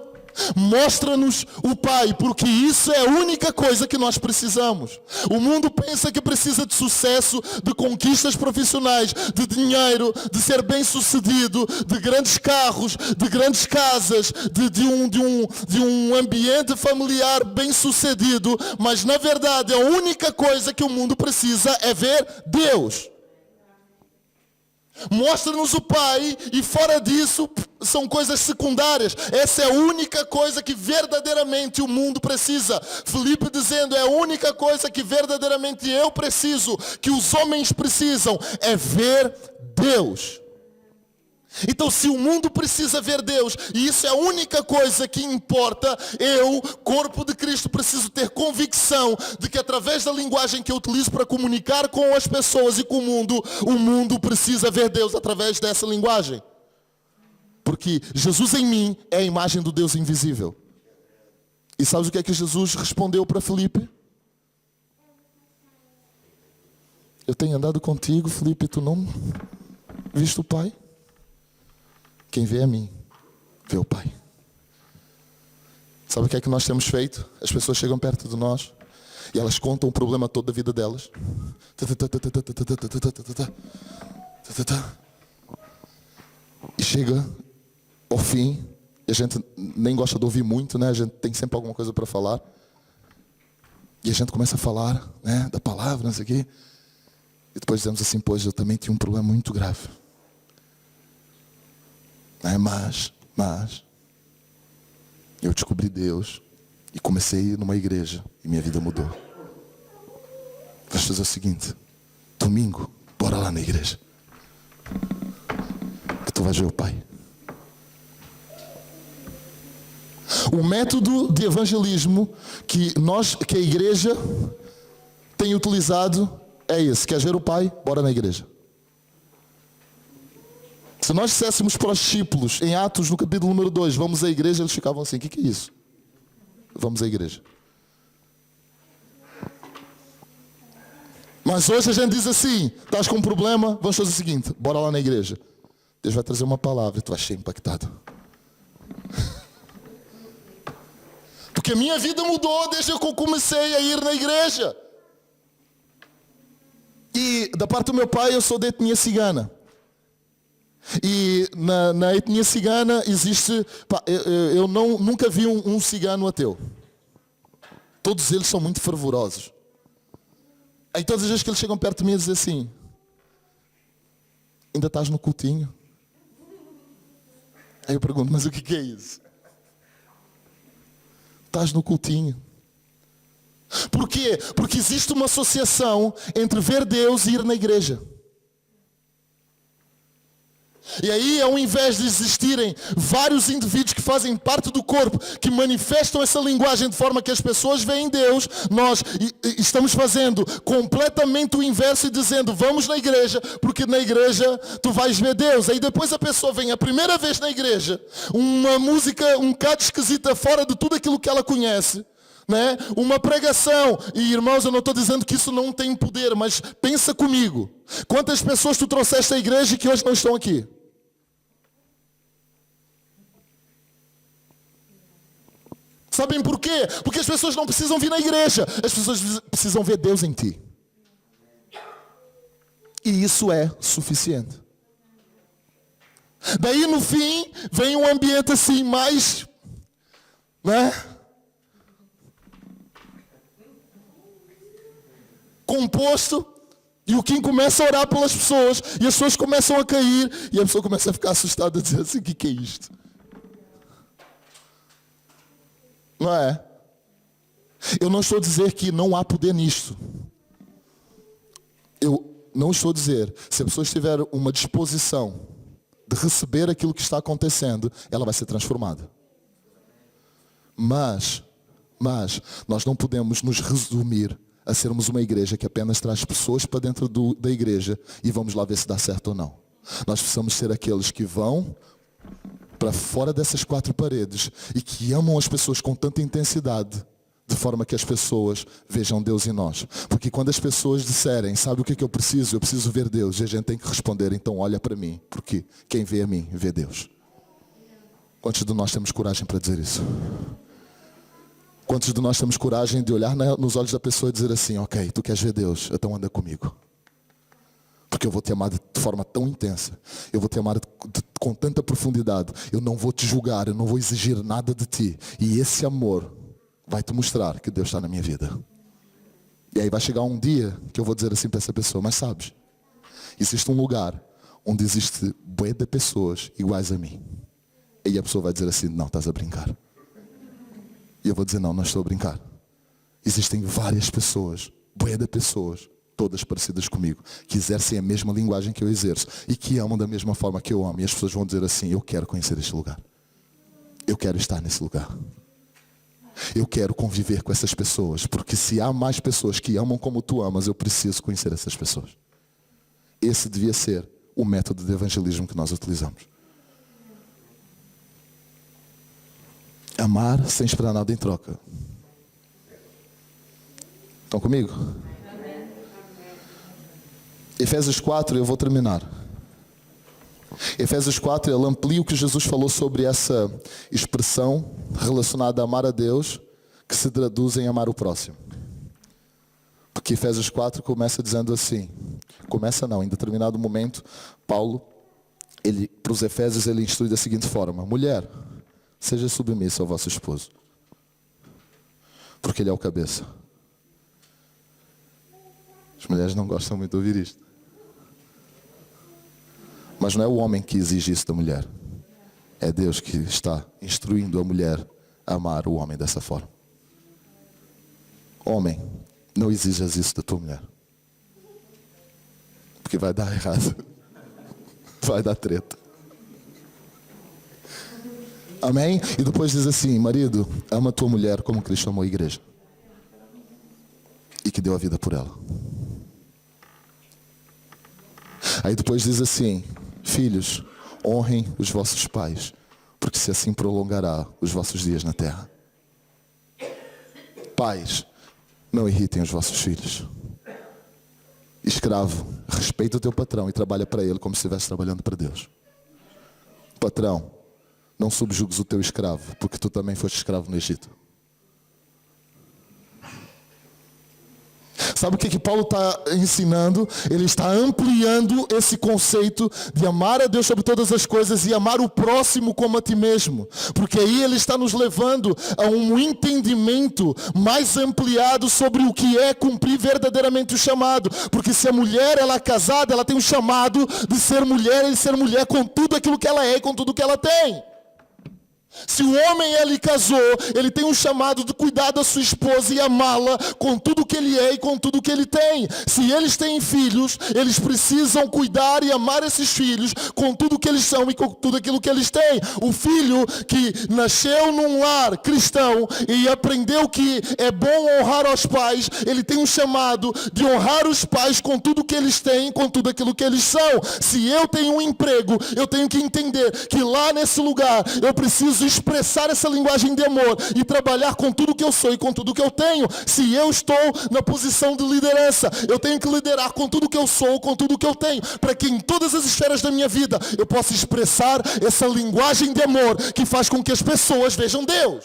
Mostra-nos o Pai, porque isso é a única coisa que nós precisamos. O mundo pensa que precisa de sucesso, de conquistas profissionais, de dinheiro, de ser bem sucedido, de grandes carros, de grandes casas, de um ambiente familiar bem sucedido. Mas na verdade a única coisa que o mundo precisa é ver Deus. Mostra-nos o Pai, e fora disso são coisas secundárias. Essa é a única coisa que verdadeiramente o mundo precisa. Filipe dizendo: é a única coisa que verdadeiramente eu preciso, que os homens precisam, é ver Deus. Então se o mundo precisa ver Deus, e isso é a única coisa que importa, eu, corpo de Cristo, preciso ter convicção de que através da linguagem que eu utilizo para comunicar com as pessoas e com o mundo precisa ver Deus através dessa linguagem. Porque Jesus em mim é a imagem do Deus invisível. E sabes o que é que Jesus respondeu para Filipe? Eu tenho andado contigo, Filipe, e tu não viste o Pai? Quem vê a mim, vê o Pai. Sabe o que é que nós temos feito? As pessoas chegam perto de nós e elas contam o problema todo da vida delas. E chega ao fim, e a gente nem gosta de ouvir muito, né? A gente tem sempre alguma coisa para falar. E a gente começa a falar, né, da palavra, não sei o quê. E depois dizemos assim: pois eu também tinha um problema muito grave. Mas eu descobri Deus e comecei a ir numa igreja e minha vida mudou. Vamos fazer o seguinte: domingo, bora lá na igreja, que tu vais ver o Pai. O método de evangelismo que a igreja tem utilizado é esse: quer ver o Pai? Bora na igreja. Se nós disséssemos para os discípulos, em Atos, no capítulo número 2, vamos à igreja, eles ficavam assim: o que é isso? Vamos à igreja. Mas hoje a gente diz assim: estás com um problema? Vamos fazer o seguinte: bora lá na igreja. Deus vai trazer uma palavra e tu vais ser impactado. Porque a minha vida mudou desde que eu comecei a ir na igreja. E da parte do meu pai, eu sou de etnia cigana. E na etnia cigana existe... eu nunca vi um cigano ateu. Todos eles são muito fervorosos. Aí todas as vezes que eles chegam perto de mim, dizem assim: ainda estás no cultinho? Aí eu pergunto: mas o que é isso? Estás no cultinho. Por quê? Porque existe uma associação entre ver Deus e ir na igreja. E aí, ao invés de existirem vários indivíduos que fazem parte do corpo, que manifestam essa linguagem de forma que as pessoas veem Deus, nós estamos fazendo completamente o inverso e dizendo: vamos na igreja, porque na igreja tu vais ver Deus. Aí depois a pessoa vem a primeira vez na igreja, uma música um bocado esquisita, fora de tudo aquilo que ela conhece, né? Uma pregação. E irmãos, eu não estou dizendo que isso não tem poder, mas pensa comigo: quantas pessoas tu trouxeste à igreja e que hoje não estão aqui? Sabem por quê? Porque as pessoas não precisam vir na igreja, as pessoas precisam ver Deus em ti. E isso é suficiente. Daí no fim, vem um ambiente assim mais, né? Composto. E o Kim começa a orar pelas pessoas. E as pessoas começam a cair. E a pessoa começa a ficar assustada, a dizer assim, o que é isto? Não é? Eu não estou a dizer que não há poder nisto. Eu não estou a dizer, se a pessoa estiver uma disposição de receber aquilo que está acontecendo, ela vai ser transformada. Mas nós não podemos nos resumir a sermos uma igreja que apenas traz pessoas para dentro da igreja e vamos lá ver se dá certo ou não. Nós precisamos ser aqueles que vão para fora dessas quatro paredes e que amam as pessoas com tanta intensidade, de forma que as pessoas vejam Deus em nós. Porque quando as pessoas disserem, sabe o que eu preciso? Eu preciso ver Deus. E a gente tem que responder, então olha para mim. Porque quem vê a mim, vê Deus. Quantos de nós temos coragem para dizer isso? Quantos de nós temos coragem de olhar nos olhos da pessoa e dizer assim, ok, tu queres ver Deus, então anda comigo. Porque eu vou te amar de forma tão intensa. Eu vou te amar com tanta profundidade. Eu não vou te julgar, eu não vou exigir nada de ti. E esse amor vai te mostrar que Deus está na minha vida. E aí vai chegar um dia que eu vou dizer assim para essa pessoa, mas sabes, existe um lugar onde existe bué de pessoas iguais a mim. E a pessoa vai dizer assim, não, estás a brincar. E eu vou dizer, não estou a brincar. Existem várias pessoas, bué de pessoas, todas parecidas comigo, que exercem a mesma linguagem que eu exerço e que amam da mesma forma que eu amo. E as pessoas vão dizer assim, eu quero conhecer este lugar. Eu quero estar nesse lugar. Eu quero conviver com essas pessoas, porque se há mais pessoas que amam como tu amas, eu preciso conhecer essas pessoas. Esse devia ser o método de evangelismo que nós utilizamos. Amar sem esperar nada em troca. Estão comigo? Efésios 4, eu vou terminar. Efésios 4, ele amplia o que Jesus falou sobre essa expressão relacionada a amar a Deus, que se traduz em amar o próximo. Porque Efésios 4 começa dizendo assim, em determinado momento, Paulo, para os Efésios, ele instrui da seguinte forma, mulher, seja submissa ao vosso esposo, porque ele é o cabeça. As mulheres não gostam muito de ouvir isto. Mas não é o homem que exige isso da mulher. É Deus que está instruindo a mulher a amar o homem dessa forma. Homem, não exijas isso da tua mulher. Porque vai dar errado. Vai dar treta. Amém? E depois diz assim, marido, ama a tua mulher como Cristo amou a igreja. E que deu a vida por ela. Aí depois diz assim, filhos, honrem os vossos pais, porque se assim prolongará os vossos dias na terra. Pais, não irritem os vossos filhos. Escravo, respeita o teu patrão e trabalha para ele como se estivesse trabalhando para Deus. Patrão, não subjugues o teu escravo, porque tu também foste escravo no Egito. Sabe o que Paulo está ensinando? Ele está ampliando esse conceito de amar a Deus sobre todas as coisas e amar o próximo como a ti mesmo. Porque aí ele está nos levando a um entendimento mais ampliado sobre o que é cumprir verdadeiramente o chamado. Porque se a mulher ela é casada, ela tem um chamado de ser mulher e ser mulher com tudo aquilo que ela é e com tudo que ela tem. Se o homem ele casou, ele tem um chamado de cuidar da sua esposa e amá-la com tudo que ele é e com tudo que ele tem. Se eles têm filhos, eles precisam cuidar e amar esses filhos com tudo que eles são e com tudo aquilo que eles têm. O filho que nasceu num lar cristão e aprendeu que é bom honrar aos pais, ele tem um chamado de honrar os pais com tudo que eles têm, com tudo aquilo que eles são. Se eu tenho um emprego, eu tenho que entender que lá nesse lugar eu preciso expressar essa linguagem de amor e trabalhar com tudo que eu sou e com tudo que eu tenho. Se eu estou na posição de liderança, eu tenho que liderar com tudo que eu sou, com tudo que eu tenho, para que em todas as esferas da minha vida eu possa expressar essa linguagem de amor que faz com que as pessoas vejam Deus.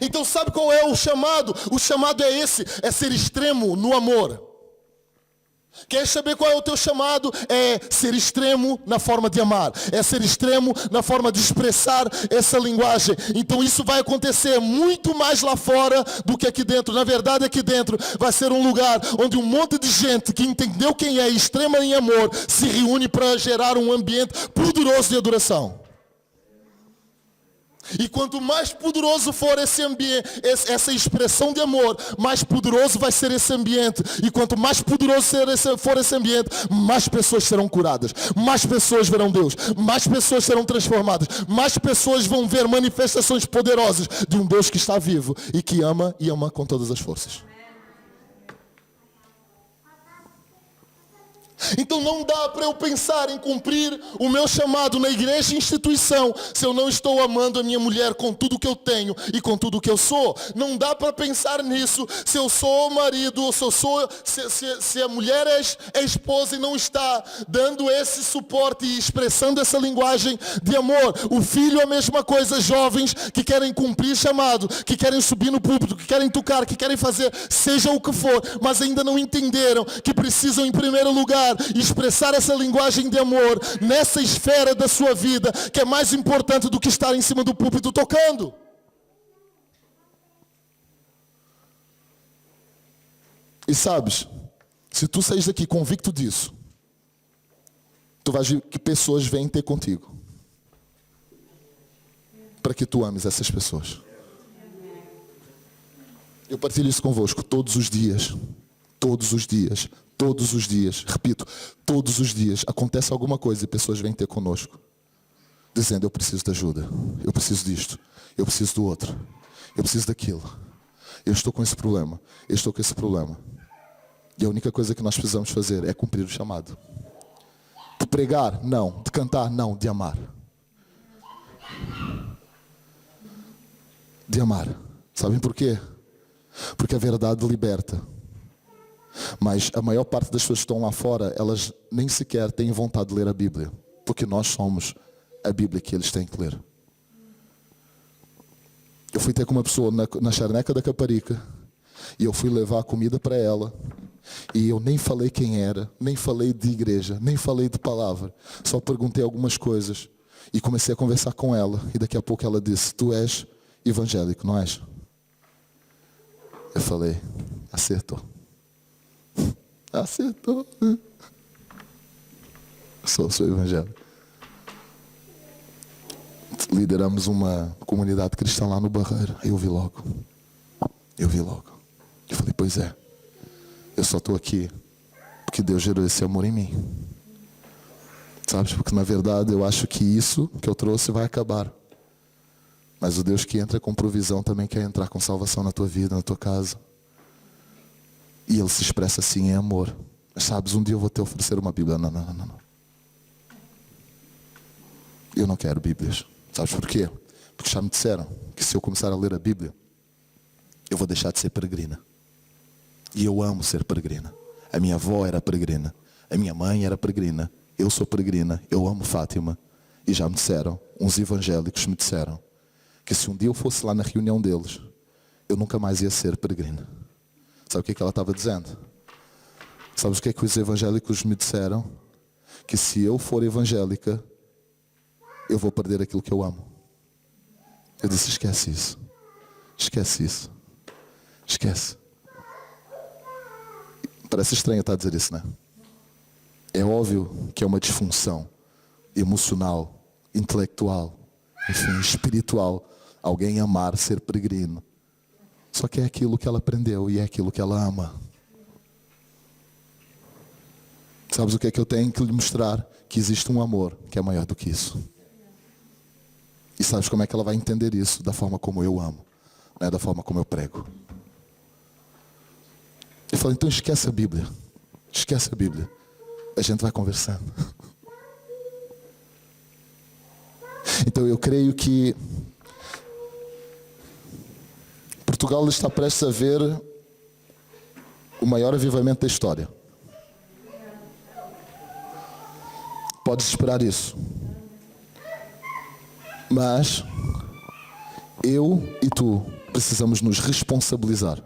Então sabe qual é o chamado? O chamado é esse, é ser extremo no amor. Queres saber qual é o teu chamado? É ser extremo na forma de amar. É ser extremo na forma de expressar essa linguagem. Então isso vai acontecer muito mais lá fora do que aqui dentro. Na verdade, aqui dentro vai ser um lugar onde um monte de gente que entendeu quem é extrema em amor se reúne para gerar um ambiente poderoso de adoração. E quanto mais poderoso for esse ambiente, essa expressão de amor, mais poderoso vai ser esse ambiente. E quanto mais poderoso for esse ambiente, mais pessoas serão curadas, mais pessoas verão Deus, mais pessoas serão transformadas, mais pessoas vão ver manifestações poderosas de um Deus que está vivo e que ama e ama com todas as forças. Então não dá para eu pensar em cumprir o meu chamado na igreja e instituição se eu não estou amando a minha mulher com tudo que eu tenho e com tudo que eu sou. Não dá para pensar nisso se eu sou marido, ou se a mulher é esposa e não está dando esse suporte e expressando essa linguagem de amor. O filho a mesma coisa, jovens que querem cumprir chamado, que querem subir no púlpito, que querem tocar, que querem fazer seja o que for, mas ainda não entenderam que precisam em primeiro lugar expressar essa linguagem de amor nessa esfera da sua vida, que é mais importante do que estar em cima do púlpito tocando. E sabes, se tu saís daqui convicto disso, tu vais ver que pessoas vêm ter contigo para que tu ames essas pessoas. Eu partilho isso convosco todos os dias. Todos os dias. Todos os dias, repito, todos os dias acontece alguma coisa e pessoas vêm ter conosco, dizendo: eu preciso de ajuda, eu preciso disto, eu preciso do outro, eu preciso daquilo, eu estou com esse problema, eu estou com esse problema. E a única coisa que nós precisamos fazer é cumprir o chamado. De pregar? Não. De cantar? Não. De amar. De amar. Sabem por quê? Porque a verdade liberta. Mas a maior parte das pessoas que estão lá fora, elas nem sequer têm vontade de ler a Bíblia. Porque nós somos a Bíblia que eles têm que ler. Eu fui ter com uma pessoa na charneca da Caparica. E eu fui levar comida para ela. E eu nem falei quem era, nem falei de igreja, nem falei de palavra. Só perguntei algumas coisas. E comecei a conversar com ela. E daqui a pouco ela disse: tu és evangélico, não és? Eu falei: acertou. Acertou. Sou evangélico. Lideramos uma comunidade cristã lá no Barreiro. Eu vi logo. Eu falei: pois é. Eu só estou aqui porque Deus gerou esse amor em mim. Sabes? Porque na verdade eu acho que isso que eu trouxe vai acabar. Mas o Deus que entra com provisão também quer entrar com salvação na tua vida, na tua casa. E Ele se expressa assim em amor. Mas sabes, um dia eu vou te oferecer uma Bíblia. Não. Eu não quero Bíblias. Sabes por quê? Porque já me disseram que se eu começar a ler a Bíblia, eu vou deixar de ser peregrina. E eu amo ser peregrina. A minha avó era peregrina. A minha mãe era peregrina. Eu sou peregrina. Eu amo Fátima. E já me disseram, uns evangélicos me disseram, que se um dia eu fosse lá na reunião deles, eu nunca mais ia ser peregrina. Sabe o que é que ela estava dizendo? Sabes o que é que os evangélicos me disseram? Que se eu for evangélica, eu vou perder aquilo que eu amo. Eu disse: esquece isso. Esquece isso. Esquece. Parece estranho estar a dizer isso, não é? É óbvio que é uma disfunção emocional, intelectual, enfim, espiritual. Alguém amar ser peregrino. Só que é aquilo que ela aprendeu e é aquilo que ela ama. Sabes o que é que eu tenho que lhe mostrar? Que existe um amor que é maior do que isso. E sabes como é que ela vai entender isso? Da forma como eu amo, não é da forma como eu prego. Eu falei: então esquece a Bíblia. Esquece a Bíblia. A gente vai conversando. Então eu creio que Portugal está prestes a ver o maior avivamento da história. Podes esperar isso. Mas eu e tu precisamos nos responsabilizar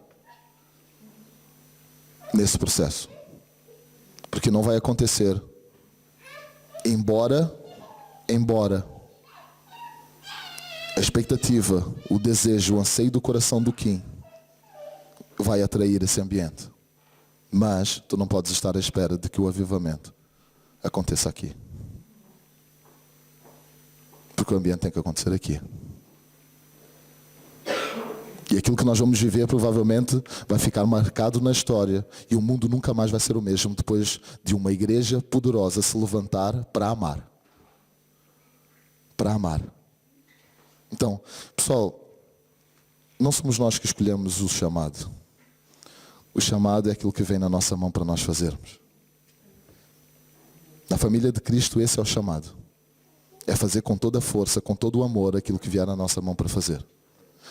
nesse processo. Porque não vai acontecer. Embora a expectativa, o desejo, o anseio do coração do Kim vai atrair esse ambiente. Mas tu não podes estar à espera de que o avivamento aconteça aqui. Porque o ambiente tem que acontecer aqui. E aquilo que nós vamos viver provavelmente vai ficar marcado na história. E o mundo nunca mais vai ser o mesmo depois de uma igreja poderosa se levantar para amar. Para amar. Então, pessoal, não somos nós que escolhemos o chamado. O chamado é aquilo que vem na nossa mão para nós fazermos. Na família de Cristo, esse é o chamado. É fazer com toda a força, com todo o amor, aquilo que vier na nossa mão para fazer.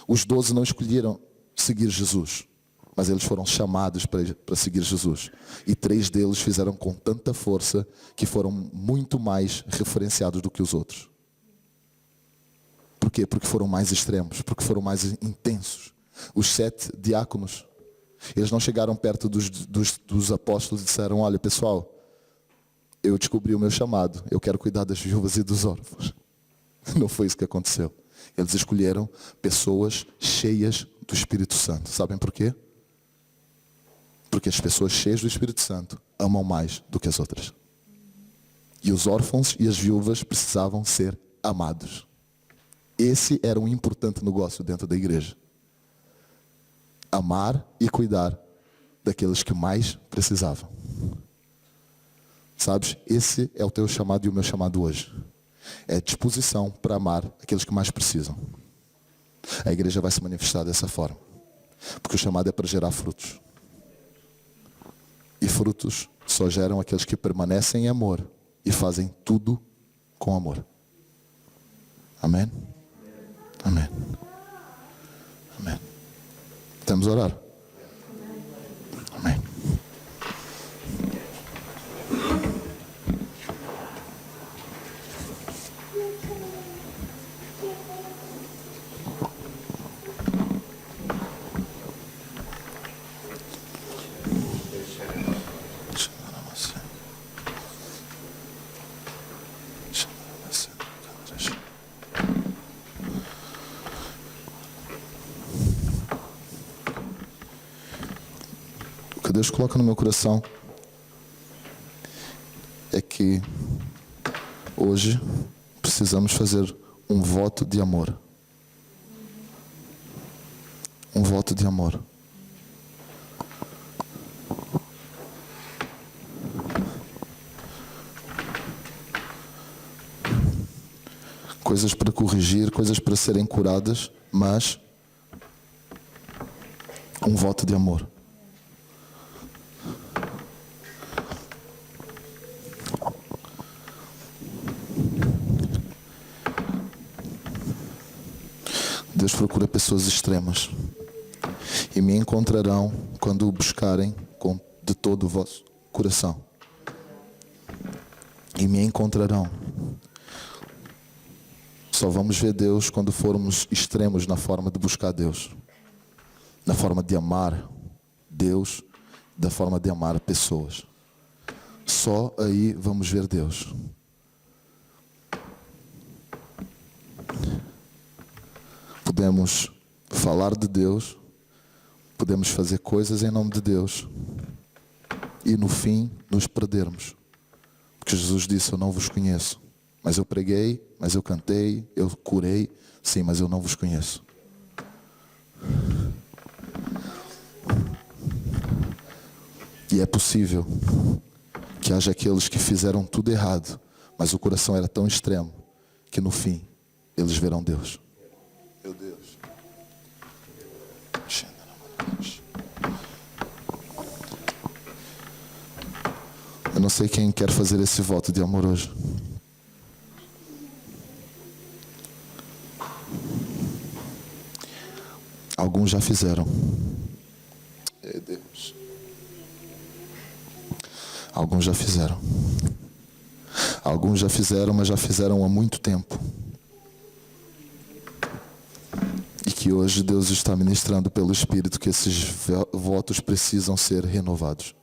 Os 12 não escolheram seguir Jesus, mas eles foram chamados para seguir Jesus. E 3 deles fizeram com tanta força que foram muito mais referenciados do que os outros. Por quê? Porque foram mais extremos, porque foram mais intensos. Os 7 diáconos, eles não chegaram perto dos apóstolos e disseram: olha pessoal, eu descobri o meu chamado, eu quero cuidar das viúvas e dos órfãos. Não foi isso que aconteceu. Eles escolheram pessoas cheias do Espírito Santo. Sabem por quê? Porque as pessoas cheias do Espírito Santo amam mais do que as outras. E os órfãos e as viúvas precisavam ser amados. Esse era um importante negócio dentro da igreja. Amar e cuidar daqueles que mais precisavam. Sabes? Esse é o teu chamado e o meu chamado hoje. É disposição para amar aqueles que mais precisam. A igreja vai se manifestar dessa forma. Porque o chamado é para gerar frutos. E frutos só geram aqueles que permanecem em amor e fazem tudo com amor. Amém? Amém. Amém. Estamos a orar? Amém. Deus coloca no meu coração é que hoje precisamos fazer um voto de amor. Um voto de amor. Coisas para corrigir, coisas para serem curadas, mas um voto de amor. Deus procura pessoas extremas e me encontrarão quando o buscarem de todo o vosso coração. E me encontrarão. Só vamos ver Deus quando formos extremos na forma de buscar Deus, na forma de amar Deus, da forma de amar pessoas. Só aí vamos ver Deus. Podemos falar de Deus, podemos fazer coisas em nome de Deus e no fim nos perdermos. Porque Jesus disse: eu não vos conheço. Mas eu preguei, mas eu cantei, eu curei, sim, mas eu não vos conheço. E é possível que haja aqueles que fizeram tudo errado, mas o coração era tão extremo que no fim eles verão Deus. Meu Deus. Eu não sei quem quer fazer esse voto de amor hoje. Alguns já fizeram. É Deus. Alguns já fizeram. Alguns já fizeram, mas já fizeram há muito tempo. E que hoje Deus está ministrando pelo Espírito que esses votos precisam ser renovados.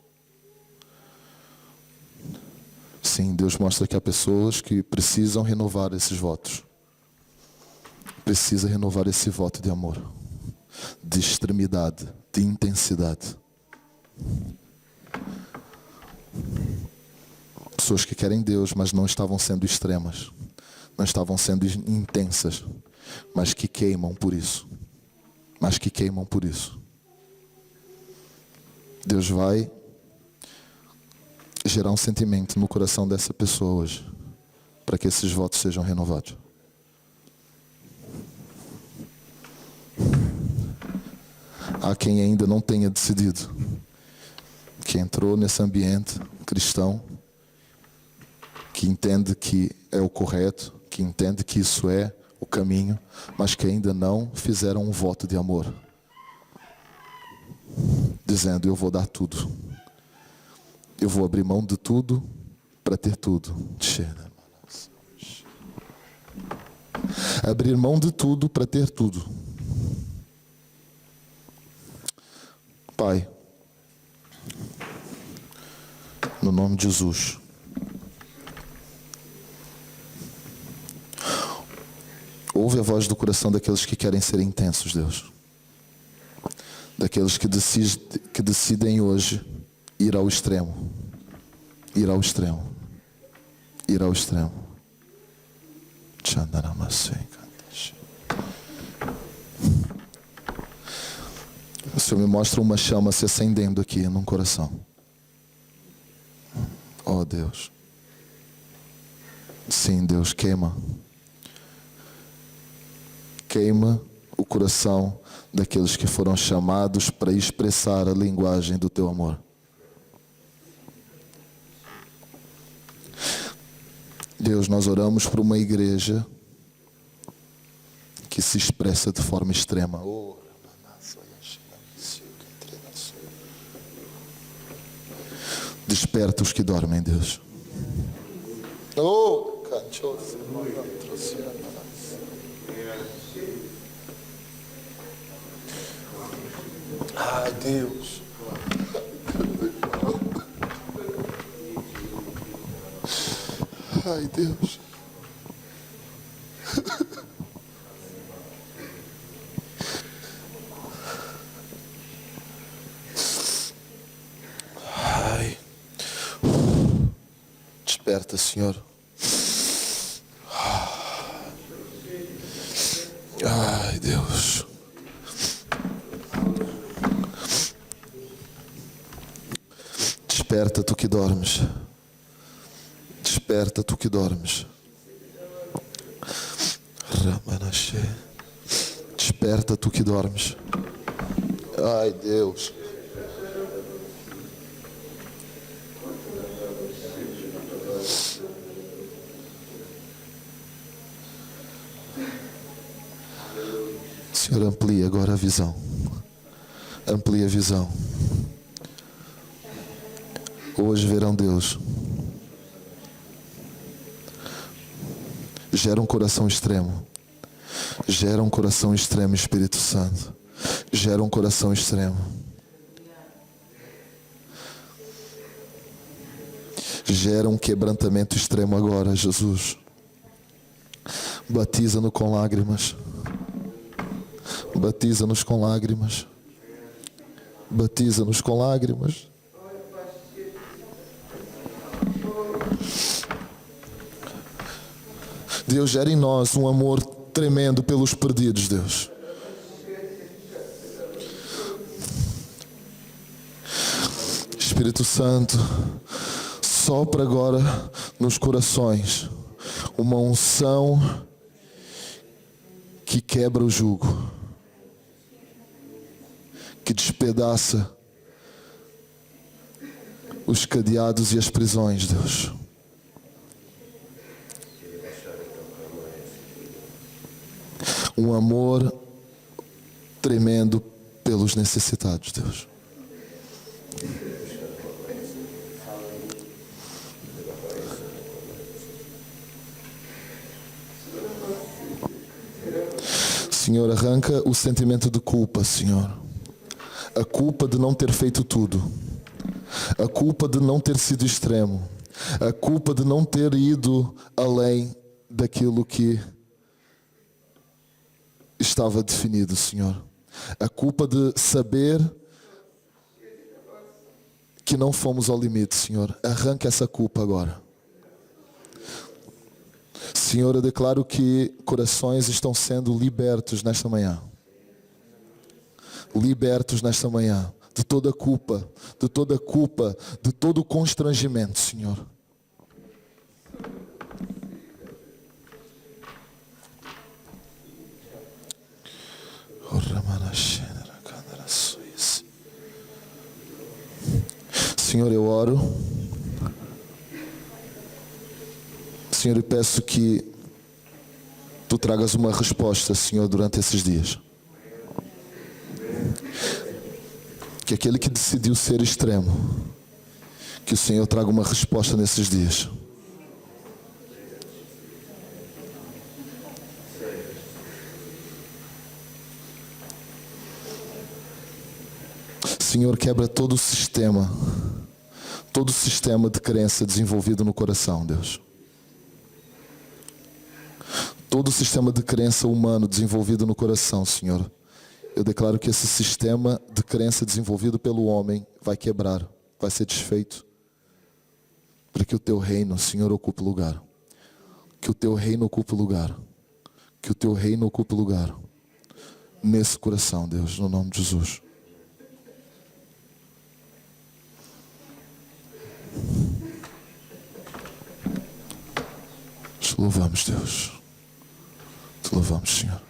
Sim, Deus mostra que há pessoas que precisam renovar esses votos. Precisa renovar esse voto de amor, de extremidade, de intensidade. Pessoas que querem Deus, mas não estavam sendo extremas, não estavam sendo intensas, mas que queimam por isso. Deus vai gerar um sentimento no coração dessa pessoa hoje, para que esses votos sejam renovados. Há quem ainda não tenha decidido, que entrou nesse ambiente cristão, que entende que é o correto, que entende que isso é o caminho, mas que ainda não fizeram um voto de amor, dizendo: eu vou dar tudo, eu vou abrir mão de tudo para ter tudo. Abrir mão de tudo para ter tudo. Pai, no nome de Jesus, ouve a voz do coração daqueles que querem ser intensos, Deus. Daqueles que decidem hoje ir ao extremo. Ir ao extremo. Ir ao extremo. O Senhor me mostra uma chama se acendendo aqui num coração. Oh Deus. Sim, Deus, queima. Queima o coração daqueles que foram chamados para expressar a linguagem do teu amor. Deus, nós oramos por uma igreja que se expressa de forma extrema. Desperta os que dormem, Deus. Ai, Deus. Ai, Deus. Ai. Desperta, Senhor. Ai, Deus. Desperta, tu que dormes. Desperta, tu que dormes. Desperta, tu que dormes. Ai, Deus. Senhor, amplia agora a visão. Amplia a visão. Hoje verão Deus. Gera um coração extremo. Gera um coração extremo, Espírito Santo. Gera um coração extremo. Gera um quebrantamento extremo agora, Jesus. Batiza-nos com lágrimas. Batiza-nos com lágrimas. Batiza-nos com lágrimas. Deus, gera em nós um amor tremendo pelos perdidos, Deus. Espírito Santo, sopra agora nos corações uma unção que quebra o jugo, que despedaça os cadeados e as prisões, Deus. Um amor tremendo pelos necessitados, Deus. Senhor, arranca o sentimento de culpa, Senhor. A culpa de não ter feito tudo. A culpa de não ter sido extremo. A culpa de não ter ido além daquilo que estava definido, Senhor. A culpa de saber que não fomos ao limite, Senhor. Arranca essa culpa agora. Senhor, eu declaro que corações estão sendo libertos nesta manhã. Libertos nesta manhã. De toda culpa, de todo o constrangimento, Senhor. Senhor, eu oro. Senhor, eu peço que Tu tragas uma resposta, Senhor, durante esses dias. Que aquele que decidiu ser extremo, que o Senhor traga uma resposta nesses dias. Senhor, quebra todo o sistema de crença desenvolvido no coração, Deus. Todo o sistema de crença humano desenvolvido no coração, Senhor. Eu declaro que esse sistema de crença desenvolvido pelo homem vai quebrar, vai ser desfeito. Para que o Teu reino, Senhor, ocupe lugar. Que o Teu reino ocupe lugar. Que o Teu reino ocupe lugar. Nesse coração, Deus, no nome de Jesus. Te louvamos, Deus. Te louvamos, Senhor.